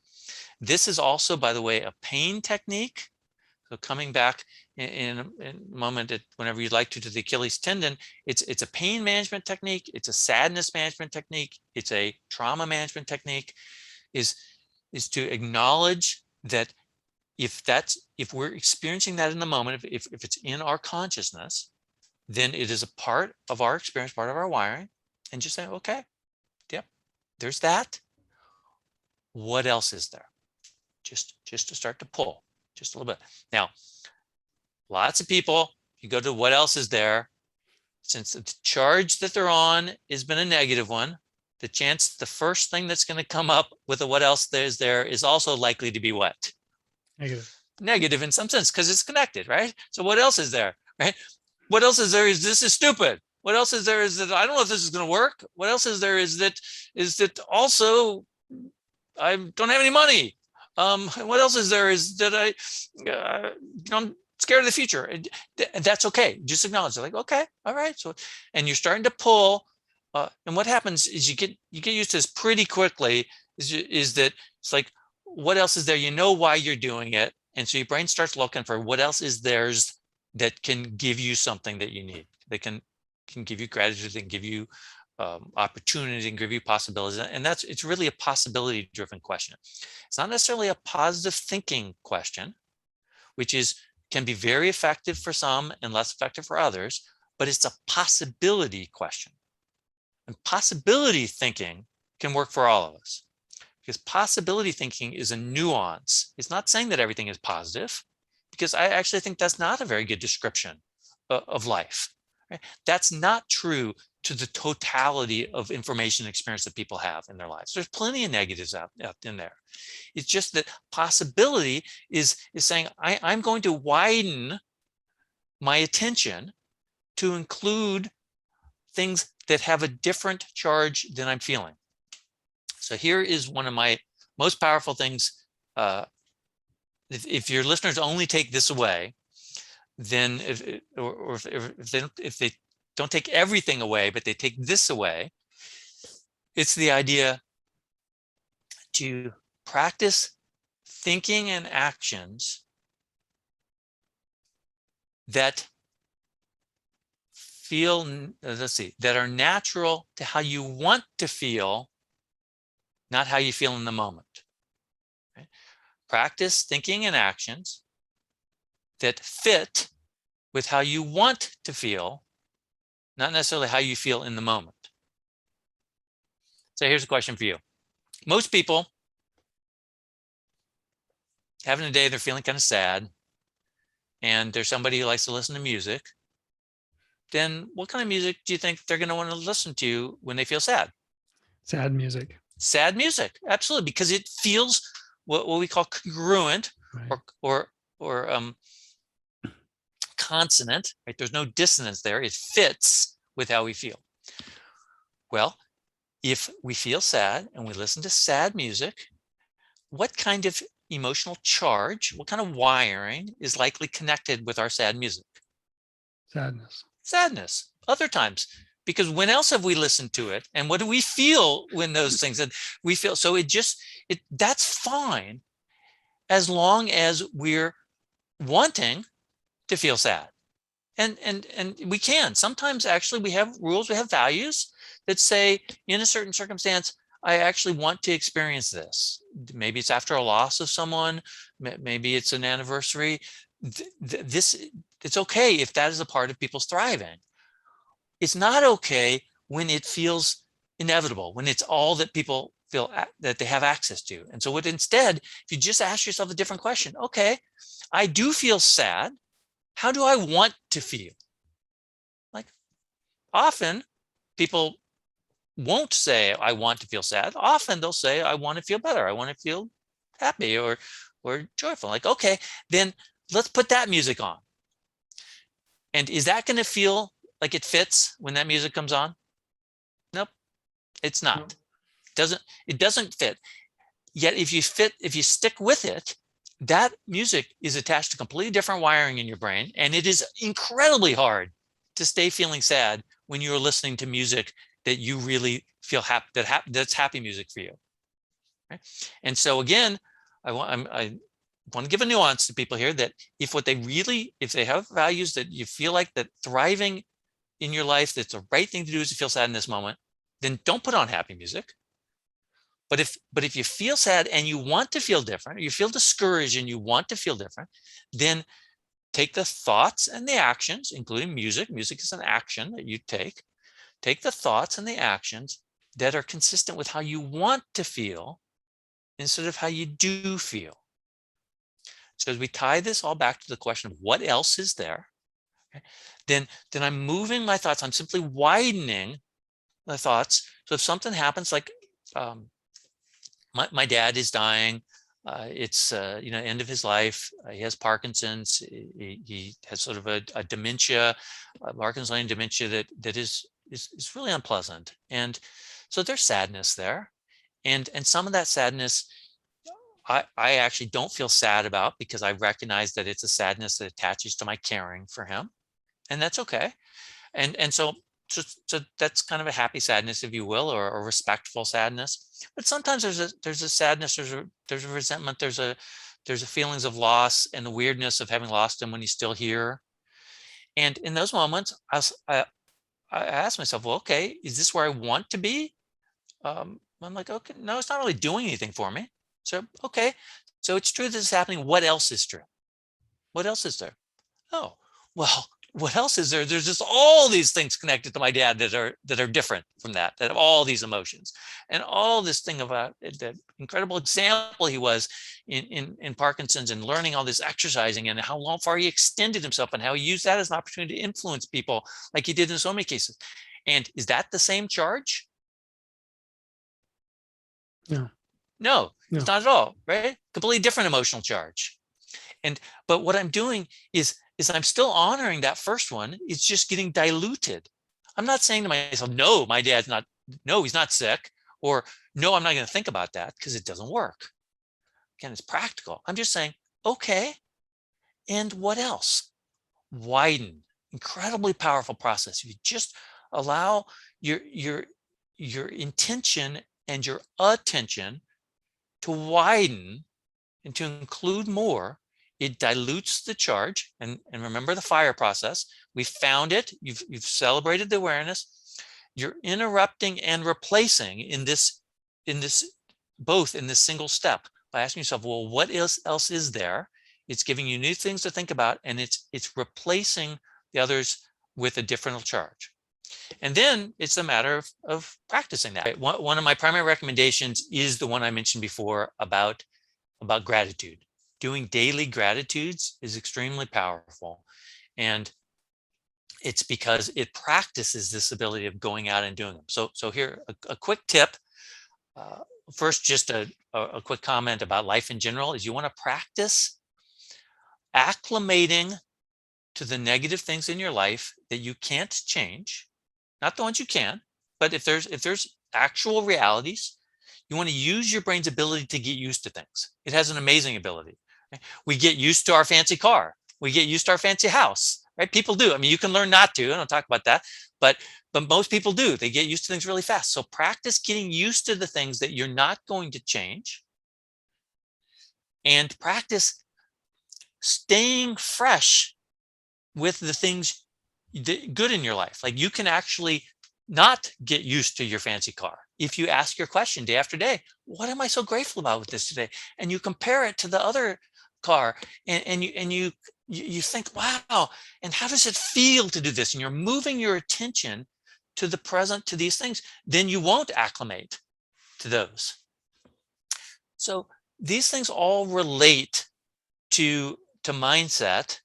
This is also, by the way, a pain technique. So coming back in a moment, whenever you'd like to the Achilles tendon, it's a pain management technique. It's a sadness management technique. It's a trauma management technique. Is to acknowledge that if we're experiencing that in the moment, if it's in our consciousnness, then it is a part of our experience, part of our wiring, and just say, okay, yep, there's that. What else is there? Just to start to pull just a little bit. Now, lots of people, you go to what else is there, since the charge that they're on has been a negative one, the chance the first thing that's going to come up with a what else there is also likely to be what? Negative in some sense, because it's connected, right? So what else is there, right? What else is there is this is stupid. What else is there is that I don't know if this is going to work. What else is there is that also I don't have any money. What else is there is that I'm scared of the future. And that's okay. Just acknowledge it. Like, okay, all right. So, and you're starting to pull. And what happens is you get used to this pretty quickly. Is that it's like, what else is there? You know why you're doing it, and so your brain starts looking for what else is theirs that can give you something that you need. They can give you gratitude, they can give you opportunity, and give you possibilities, and it's really a possibility-driven question. It's not necessarily a positive thinking question, which can be very effective for some and less effective for others, but it's a possibility question. And possibility thinking can work for all of us, because possibility thinking is a nuance. It's not saying that everything is positive, because I actually think that's not a very good description of life. Right? That's not true to the totality of information experience that people have in their lives. There's plenty of negatives out in there. It's just that possibility is saying, I'm going to widen my attention to include things that have a different charge than I'm feeling. So here is one of my most powerful things. If your listeners only take this away, then if they don't take everything away, but they take this away, it's the idea to practice thinking and actions that feel, that are natural to how you want to feel, not how you feel in the moment. Okay? Practice thinking and actions that fit with how you want to feel, not necessarily how you feel in the moment. So here's a question for you. Most people having a day, they're feeling kind of sad, and there's somebody who likes to listen to music. Then what kind of music do you think they're going to want to listen to when they feel sad? Sad music. Sad music, absolutely, because it feels what we call congruent, Right. or consonant, right? There's no dissonance there. It fits with how we feel. Well, if we feel sad and we listen to sad music, what kind of emotional charge, what kind of wiring is likely connected with our sad music? Sadness. Sadness. Other times, because when else have we listened to it, and what do we feel when those things that we feel? So that's fine, as long as we're wanting to feel sad. And we can. Sometimes actually we have rules, we have values that say, in a certain circumstance, I actually want to experience this. Maybe it's after a loss of someone, maybe it's an anniversary. It's okay if that is a part of people's thriving. It's not okay when it feels inevitable, when it's all that people feel that they have access to. And so instead, if you just ask yourself a different question, okay, I do feel sad. How do I want to feel? Like, often people won't say, I want to feel sad. Often they'll say, I want to feel better. I want to feel happy or joyful. Like, okay, then let's put that music on. And is that going to feel like it fits when that music comes on? Nope, it's not. Nope. It doesn't fit. Yet if you stick with it, that music is attached to completely different wiring in your brain, and it is incredibly hard to stay feeling sad when you're listening to music that you really feel happy, that's happy music for you. Okay? And so again, I want to give a nuance to people here, that if they have values that you feel like that thriving in your life, that's the right thing to do is to feel sad in this moment, then don't put on happy music. But if you feel sad and you want to feel different, or you feel discouraged and you want to feel different, then take the thoughts and the actions, including music. Music is an action that you take. Take the thoughts and the actions that are consistent with how you want to feel instead of how you do feel. So as we tie this all back to the question of what else is there, okay, then I'm moving my thoughts. I'm simply widening the thoughts. So if something happens, like my dad is dying, it's end of his life. He has Parkinson's. He has sort of a dementia, Parkinsonian dementia that is really unpleasant. And so there's sadness there, and some of that sadness I actually don't feel sad about, because I recognize that it's a sadness that attaches to my caring for him, and that's okay. And so that's kind of a happy sadness, if you will, or a respectful sadness. But sometimes there's a sadness, there's a resentment, there's a feelings of loss and the weirdness of having lost him when he's still here. And in those moments, I ask myself, well, okay, is this where I want to be? I'm like, okay, no, it's not really doing anything for me. So, okay, so it's true this is happening. What else is true? What else is there? Oh, well, what else is there? There's just all these things connected to my dad that are different from that have all these emotions, and all this thing about that incredible example he was in Parkinson's, and learning all this exercising, and how far he extended himself, and how he used that as an opportunity to influence people like he did in so many cases. And is that the same charge? No. No, No. it's not at all, right? Completely different emotional charge. But what I'm doing is I'm still honoring that first one. It's just getting diluted. I'm not saying to myself, no, my dad's not, no, he's not sick, or no, I'm not going to think about that, because it doesn't work. Again, it's practical. I'm just saying, okay, and what else? Widen. Incredibly powerful process. You just allow your intention and your attention to widen and to include more. It dilutes the charge. And remember the FI.R.E process. We found it. You've celebrated the awareness. You're interrupting and replacing in this both in this single step by asking yourself, well, what else is there? It's giving you new things to think about, and it's replacing the others with a different charge. And then it's a matter of practicing that. One of my primary recommendations is the one I mentioned before about gratitude. Doing daily gratitudes is extremely powerful. And it's because it practices this ability of going out and doing them. So here, a quick tip. First, just a quick comment about life in general is you want to practice acclimating to the negative things in your life that you can't change, not the ones you can, but if there's actual realities, you want to use your brain's ability to get used to things. It has an amazing ability. We get used to our fancy car. We get used to our fancy house, right? People do. I mean, you can learn not to. I don't talk about that, but most people do. They get used to things really fast. So practice getting used to the things that you're not going to change, and practice staying fresh with the things good in your life. Like, you can actually not get used to your fancy car if you ask your question day after day, what am I so grateful about with this today? And you compare it to the other car, and you think, wow, and how does it feel to do this? And you're moving your attention to the present, to these things. Then you won't acclimate to those. So these things all relate to mindset,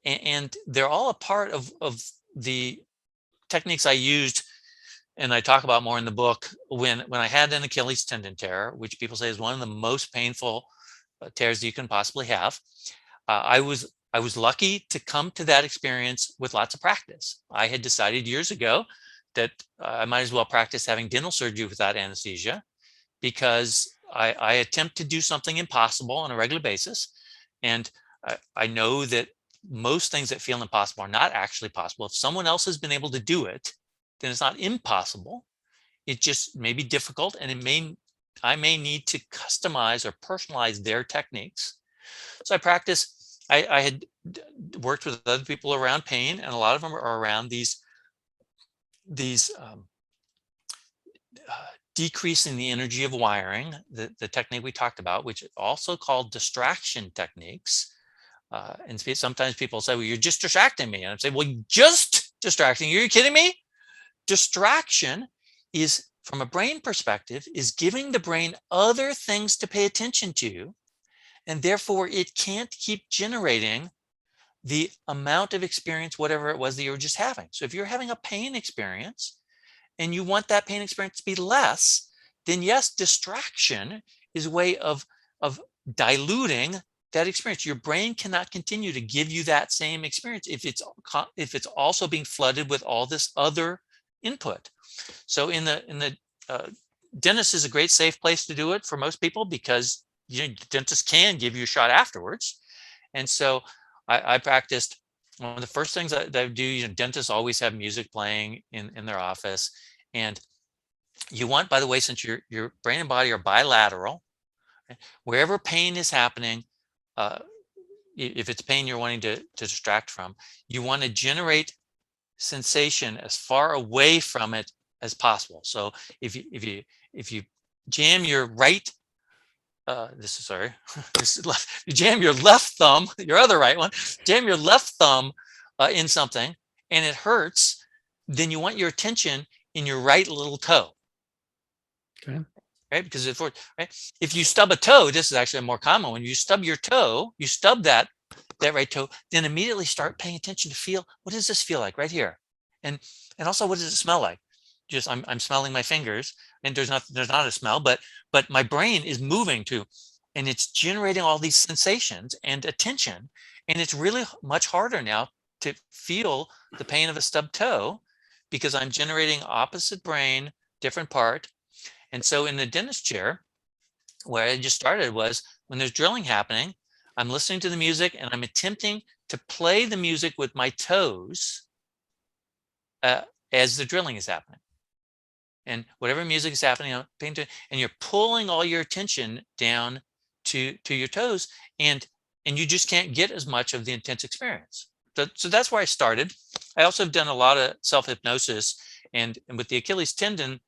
and they're all a part of the techniques I used, and I talk about more in the book, when I had an Achilles tendon tear, which people say is one of the most painful tears you can possibly have. I was lucky to come to that experience with lots of practice. I had decided years ago that I might as well practice having dental surgery without anesthesia, because I attempt to do something impossible on a regular basis, and I know that most things that feel impossible are not actually possible. If someone else has been able to do it, then it's not impossible. It just may be difficult, and I may need to customize or personalize their techniques. So I had worked with other people around pain, and a lot of them are around these decreasing the energy of wiring, the technique we talked about, which is also called distraction techniques. And sometimes people say, well, you're just distracting me. And I say, well, just distracting you? Are you kidding me? Distraction is, from a brain perspective, is giving the brain other things to pay attention to, and therefore it can't keep generating the amount of experience, whatever it was that you were just having. So if you're having a pain experience and you want that pain experience to be less, then yes, distraction is a way of diluting that experience. Your brain cannot continue to give you that same experience if it's also being flooded with all this other input. So in the dentist is a great safe place to do it for most people, because the dentist can give you a shot afterwards. And so I practiced. One of the first things that I do, dentists always have music playing in their office. And you want, by the way, since your brain and body are bilateral, wherever pain is happening, if it's pain you're wanting to distract from, you want to generate sensation as far away from it as possible. So if you jam your right, this is left, you jam your left thumb, your other right one, jam your left thumb in something and it hurts, then you want your attention in your right little toe. Okay. Right? Because if you stub a toe, this is actually a more common one. You stub your toe, you stub that right toe, then immediately start paying attention to feel, what does this feel like right here? And also, what does it smell like? Just I'm smelling my fingers, and there's not a smell, but my brain is moving to, and it's generating all these sensations and attention, and it's really much harder now to feel the pain of a stubbed toe because I'm generating opposite brain, different part. And so in the dentist chair, where I just started was when there's drilling happening, I'm listening to the music and I'm attempting to play the music with my toes uh, as the drilling is happening. And whatever music is happening, I'm paying attention, and you're pulling all your attention down to your toes, and you just can't get as much of the intense experience. So that's where I started. I also have done a lot of self-hypnosis, and with the Achilles tendon,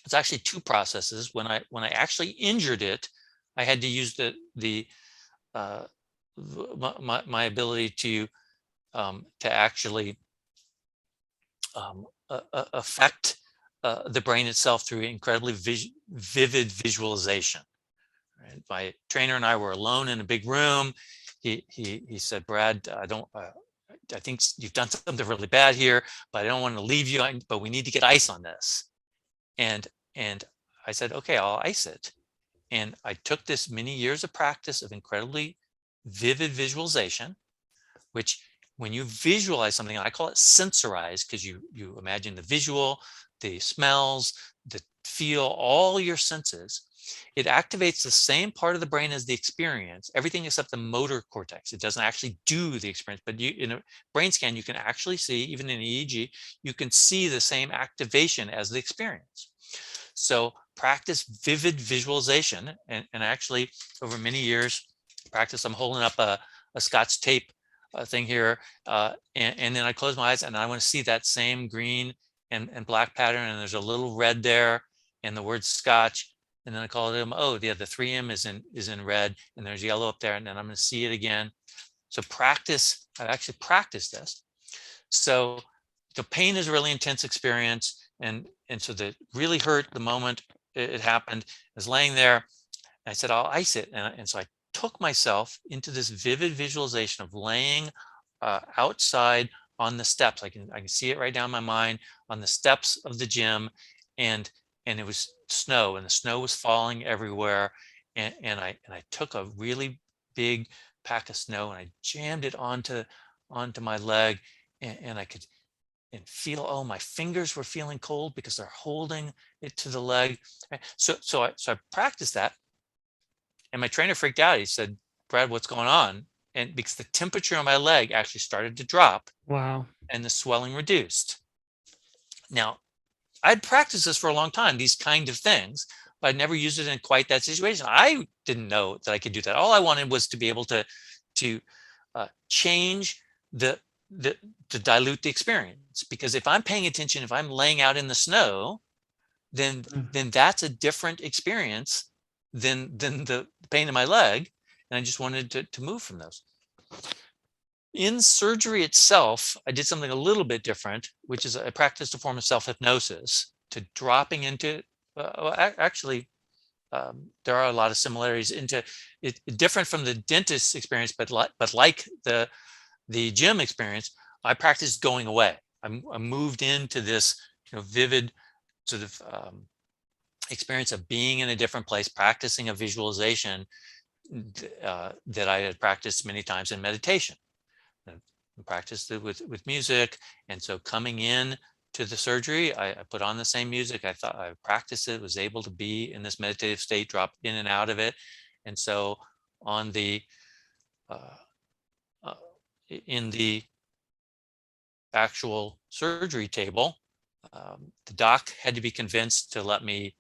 it's actually two processes. When I actually injured it, I had to use the uh, my ability to actually affect the brain itself through incredibly vivid visualization. Right? My trainer and I were alone in a big room. He said, "Brad, I think you've done something really bad here, but I don't want to leave you. But we need to get ice on this." And I said, "Okay, I'll ice it." And I took this many years of practice of incredibly vivid visualization, which when you visualize something, I call it sensorize, because you imagine the visual, the smells, the feel, all your senses. It activates the same part of the brain as the experience, everything except the motor cortex. It doesn't actually do the experience, but you, in a brain scan, you can actually see, even in EEG, you can see the same activation as the experience. So practice vivid visualization, and actually over many years practice, I'm holding up a Scotch tape thing here, and then I close my eyes and I want to see that same green and black pattern, and there's a little red there and the word Scotch, and then I call it, oh yeah, the 3M is in red, and there's yellow up there, and then I'm going to see it again. So practice, I've actually practiced this. So the pain is a really intense experience, and so that really hurt the moment it happened. I was laying there, and I said, I'll ice it. And so I took myself into this vivid visualization of laying outside on the steps. I can see it right down in my mind, on the steps of the gym, and it was snow, and the snow was falling everywhere. And I took a really big pack of snow and I jammed it onto my leg, and I could feel, oh, my fingers were feeling cold because they're holding it to the leg. So I practiced that, and my trainer freaked out. He said, "Brad, what's going on?" And because the temperature on my leg actually started to drop Wow. and the swelling reduced. Now, I'd practiced this for a long time, these kind of things, but I'd never used it in quite that situation. I didn't know that I could do that. All I wanted was to be able to change the to dilute the experience, because if I'm paying attention, if I'm laying out in the snow, then that's a different experience than the pain in my leg, and I just wanted to move from those. In surgery itself, I did something a little bit different, which is I practiced a form of self-hypnosis to dropping into actually there are a lot of similarities into it, different from the dentist experience, but like the gym experience. I practiced going away. I moved into this vivid sort of experience of being in a different place, practicing a visualization that I had practiced many times in meditation. I practiced it with music, and so coming in to the surgery, I put on the same music. I thought I practiced it, was able to be in this meditative state, drop in and out of it, and so on the uh, uh, in the actual surgery table, the doc had to be convinced to let me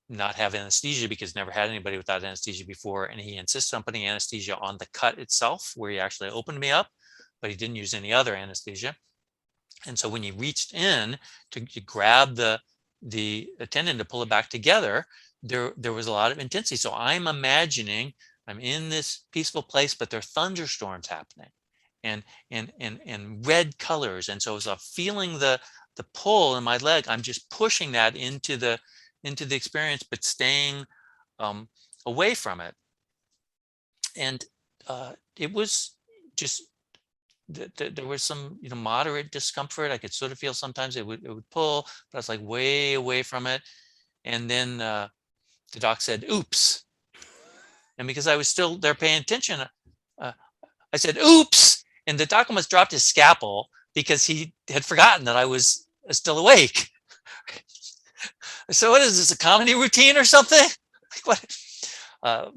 not have anesthesia because never had anybody without anesthesia before, and he insisted on putting anesthesia on the cut itself where he actually opened me up, but he didn't use any other anesthesia. And so when he reached in to grab the tendon to pull it back together, there was a lot of intensity. So I'm imagining I'm in this peaceful place, but there are thunderstorms happening, and red colors. And so as I'm feeling the pull in my leg, I'm just pushing that into the experience, but staying away from it. And it was just there was some moderate discomfort. I could sort of feel sometimes it would pull, but I was like way away from it. And then the doc said, "Oops." And because I was still there paying attention, I said, "Oops." And the doc almost dropped his scalpel because he had forgotten that I was still awake. So what is this, a comedy routine or something? Like what?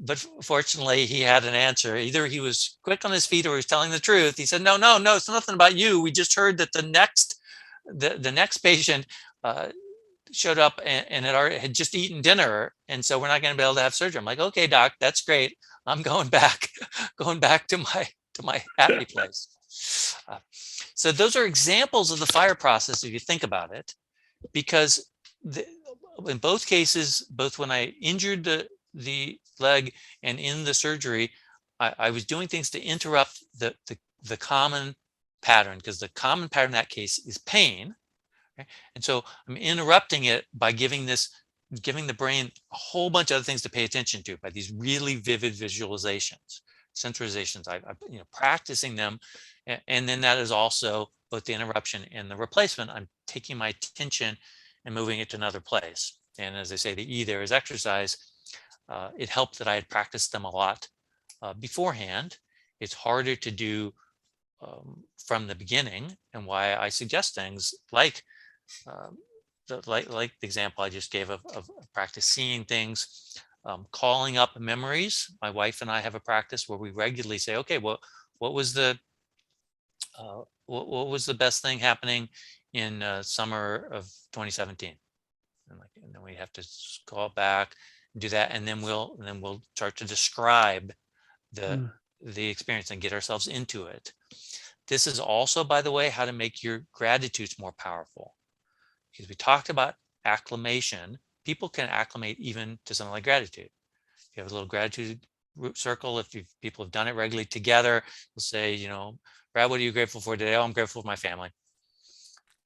But fortunately, he had an answer. Either he was quick on his feet or he was telling the truth. He said, "No, it's nothing about you. We just heard that the next patient showed up and had just eaten dinner, and so we're not going to be able to have surgery." I'm like, "Okay, doc, that's great. I'm going back, to my happy place." So those are examples of the FI.R.E. process if you think about it, because in both cases, both when I injured the leg and in the surgery, I was doing things to interrupt the common pattern, because the common pattern in that case is pain. Okay? And so I'm interrupting it by giving the brain a whole bunch of other things to pay attention to by these really vivid visualizations, centralizations. I practicing them, and then that is also both the interruption and the replacement. I'm taking my attention and moving it to another place. And as I say, the E there is exercise. It helped that I had practiced them a lot beforehand. It's harder to do from the beginning, and why I suggest things like the example I just gave of practice seeing things, calling up memories. My wife and I have a practice where we regularly say, "Okay, what was the what was the best thing happening in summer of 2017?" And then we have to call back and do that, and then we'll start to describe the experience and get ourselves into it. This is also, by the way, how to make your gratitudes more powerful, because we talked about acclimation. People can acclimate even to something like gratitude. You have a little gratitude circle. If people have done it regularly together, we'll say, "Brad, what are you grateful for today?" "Oh, I'm grateful for my family."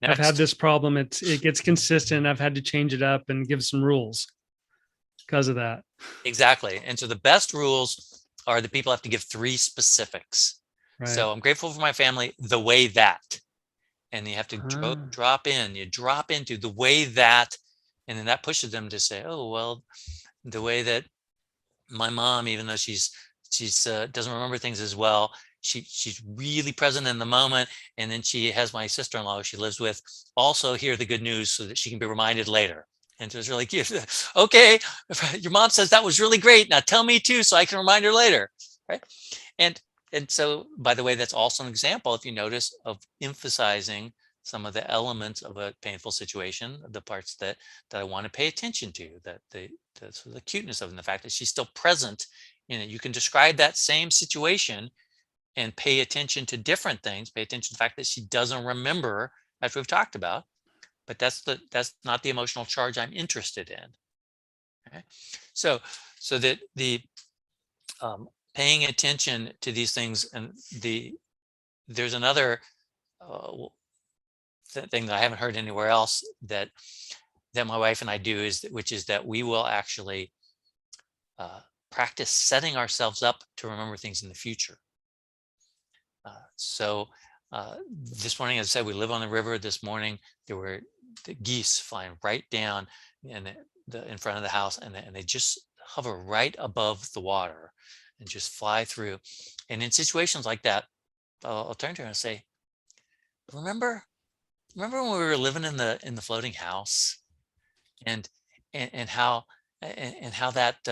Next. I've had this problem. It gets consistent. I've had to change it up and give some rules because of that. Exactly. And so the best rules are that people have to give 3 specifics. Right. So I'm grateful for my family the way that, and you have to drop into the way that, and then that pushes them to say, "Oh, well, the way that my mom, even though she's doesn't remember things as well, she's really present in the moment. And then she has my sister-in-law who she lives with also hear the good news so that she can be reminded later." And so it's really cute. "Okay, your mom says that was really great. Now tell me too, so I can remind her later." Right? And so, by the way, that's also an example, if you notice, of emphasizing some of the elements of a painful situation, the parts that I want to pay attention to, that sort of the cuteness of it, and the fact that she's still present in it. You can describe that same situation and pay attention to different things. Pay attention to the fact that she doesn't remember, as we've talked about, but that's not the emotional charge I'm interested in. Okay? So that the paying attention to these things, and there's another thing that I haven't heard anywhere else that my wife and I do, which is that we will actually practice setting ourselves up to remember things in the future. So this morning, as I said, we live on the river. This morning there were the geese flying right down in front of the house, and they just hover right above the water and just fly through. And in situations like that, I'll turn to her and say, remember when we were living in the floating house, and how that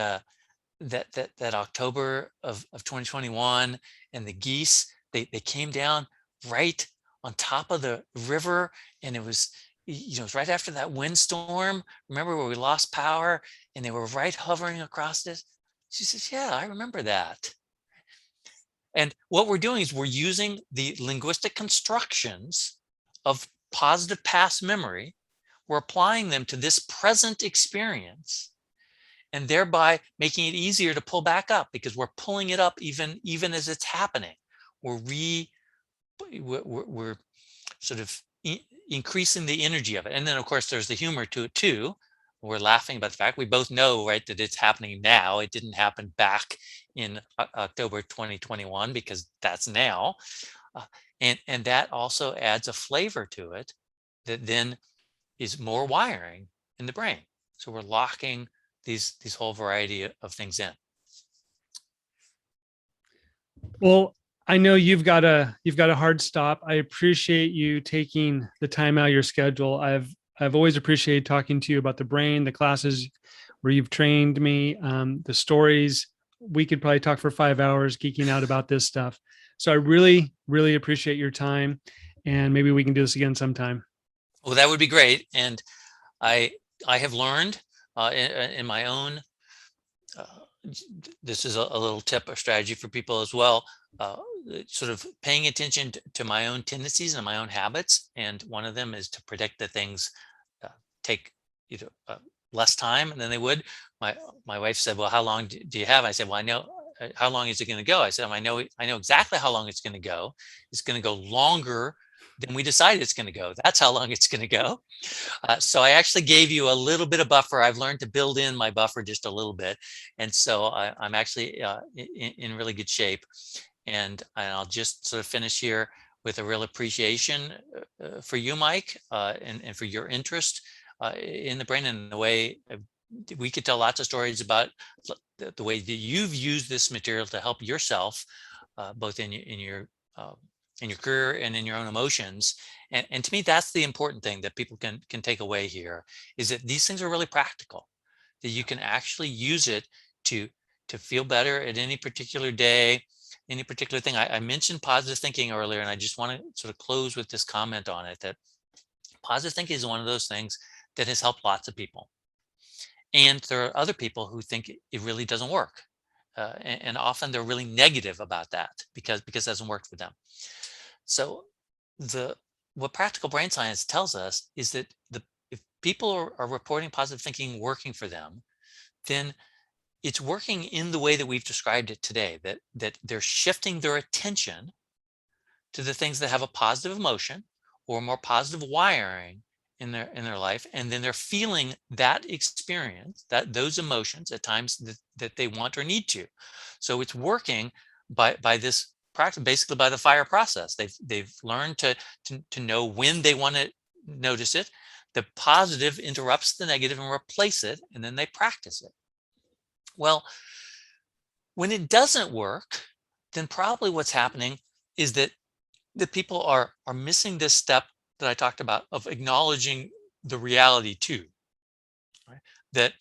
that October of 2021, and the geese, they came down right on top of the river, and it was it was right after that windstorm. Remember where we lost power, and they were right hovering across it? She says, "Yeah, I remember that." And what we're doing is we're using the linguistic constructions of positive past memory. We're applying them to this present experience, and thereby making it easier to pull back up, because we're pulling it up even as it's happening. We're we're sort of increasing the energy of it. And then of course there's the humor to it too. We're laughing about the fact we both know, right, that it's happening now. It didn't happen back in October 2021 because that's now. Uh, and that also adds a flavor to it that then is more wiring in the brain. So we're locking these whole variety of things in. Well, I know you've got a hard stop. I appreciate you taking the time out of your schedule. I've always appreciated talking to you about the brain, the classes where you've trained me, the stories. We could probably talk for 5 hours geeking out about this stuff. So I really, really appreciate your time, and maybe we can do this again sometime. Well, that would be great. And I I have learned in my own uh, this is a little tip or strategy for people as well, uh, sort of paying attention to my own tendencies and my own habits. And one of them is to predict that things uh, take less time than they would. My wife said, well, how long do you have? I said, well, I know. How long is it going to go? I said, I know exactly how long it's going to go. It's going to go longer than we decided it's going to go. That's how long it's going to go. So I actually gave you a little bit of buffer. I've learned to build in my buffer just a little bit. And so I'm actually in really good shape. And I'll just sort of finish here with a real appreciation for you, Mike, and for your interest in the brain and the way we could tell lots of stories about the way that you've used this material to help yourself, both in your career and in your own emotions. And to me, that's the important thing that people can take away here, is that these things are really practical, that you can actually use it to feel better at any particular day, any particular thing. I mentioned positive thinking earlier, and I just want to sort of close with this comment on it, that positive thinking is one of those things that has helped lots of people. And there are other people who think it really doesn't work. And often they're really negative about that because it hasn't worked for them. So what practical brain science tells us is that if people are reporting positive thinking working for them, then it's working in the way that we've described it today, that they're shifting their attention to the things that have a positive emotion or more positive wiring in their life, and then they're feeling that experience, that those emotions at times that they want or need to. So it's working by this practice, basically by the FI.R.E process. They've learned to know when they want to notice it. The positive interrupts the negative and replace it, and then they practice it. Well, when it doesn't work, then probably what's happening is that the people are missing this step that I talked about of acknowledging the reality too, right? That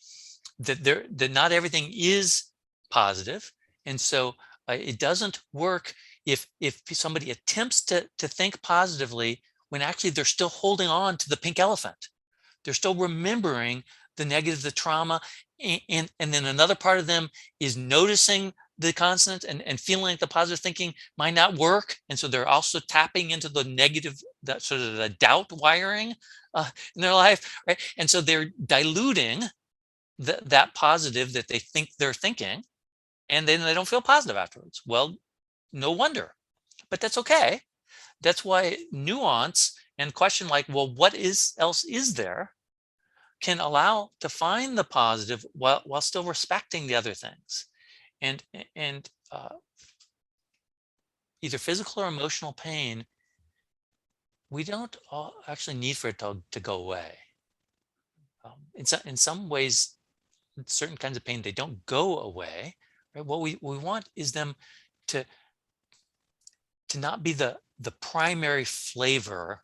not everything is positive, and so it doesn't work if somebody attempts to think positively when actually they're still holding on to the pink elephant. They're still remembering the negative, the trauma, and then another part of them is noticing the constant and feeling like the positive thinking might not work, and so they're also tapping into the negative, that sort of the doubt wiring in their life, right? And so they're diluting that positive that they think they're thinking, and then they don't feel positive afterwards. Well, no wonder, but that's okay. That's why nuance and question like, well, what else is there, can allow to find the positive while still respecting the other things. And either physical or emotional pain, we don't actually need for it to go away. In some ways, certain kinds of pain, they don't go away. Right? What we want is them to not be the primary flavor,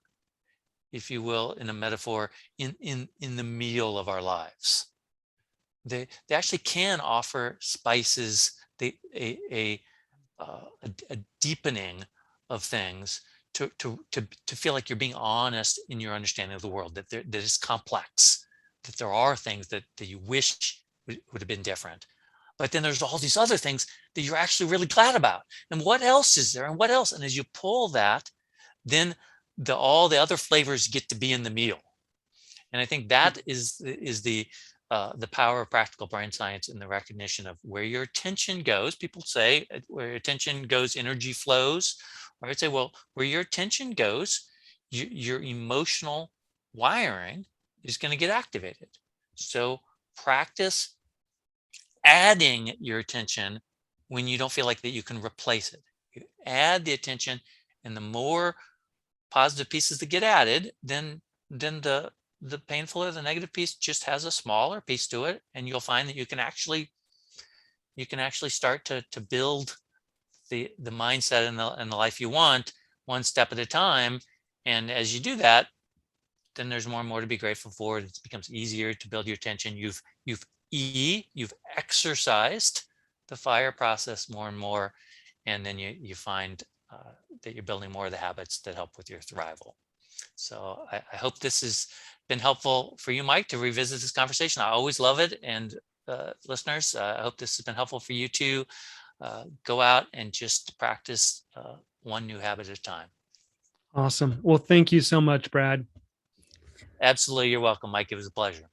if you will, in a metaphor, in the meal of our lives. They actually can offer spices, a deepening of things to feel like you're being honest in your understanding of the world, that is complex, that there are things that you wish would have been different. But then there's all these other things that you're actually really glad about. And what else is there? And what else? And as you pull that, then all the other flavors get to be in the meal. And I think that is the power of practical brain science, in the recognition of where your attention goes. People say where your attention goes, energy flows, I would say, well, where your attention goes, your emotional wiring is going to get activated. So practice adding your attention when you don't feel like that you can replace it. You add the attention, and the more positive pieces that get added, then the painful or the negative piece just has a smaller piece to it, and you'll find that you can actually start to build the mindset and the life you want, one step at a time. And as you do that, then there's more and more to be grateful for. It becomes easier to build your attention. You've exercised the FIRE process more and more, and then you find that you're building more of the habits that help with your thrival. So I hope this has been helpful for you, Mike, to revisit this conversation. I always love it. And listeners, I hope this has been helpful for you too. Go out and just practice one new habit at a time. Awesome. Well, thank you so much, Brad. Absolutely. You're welcome, Mike. It was a pleasure.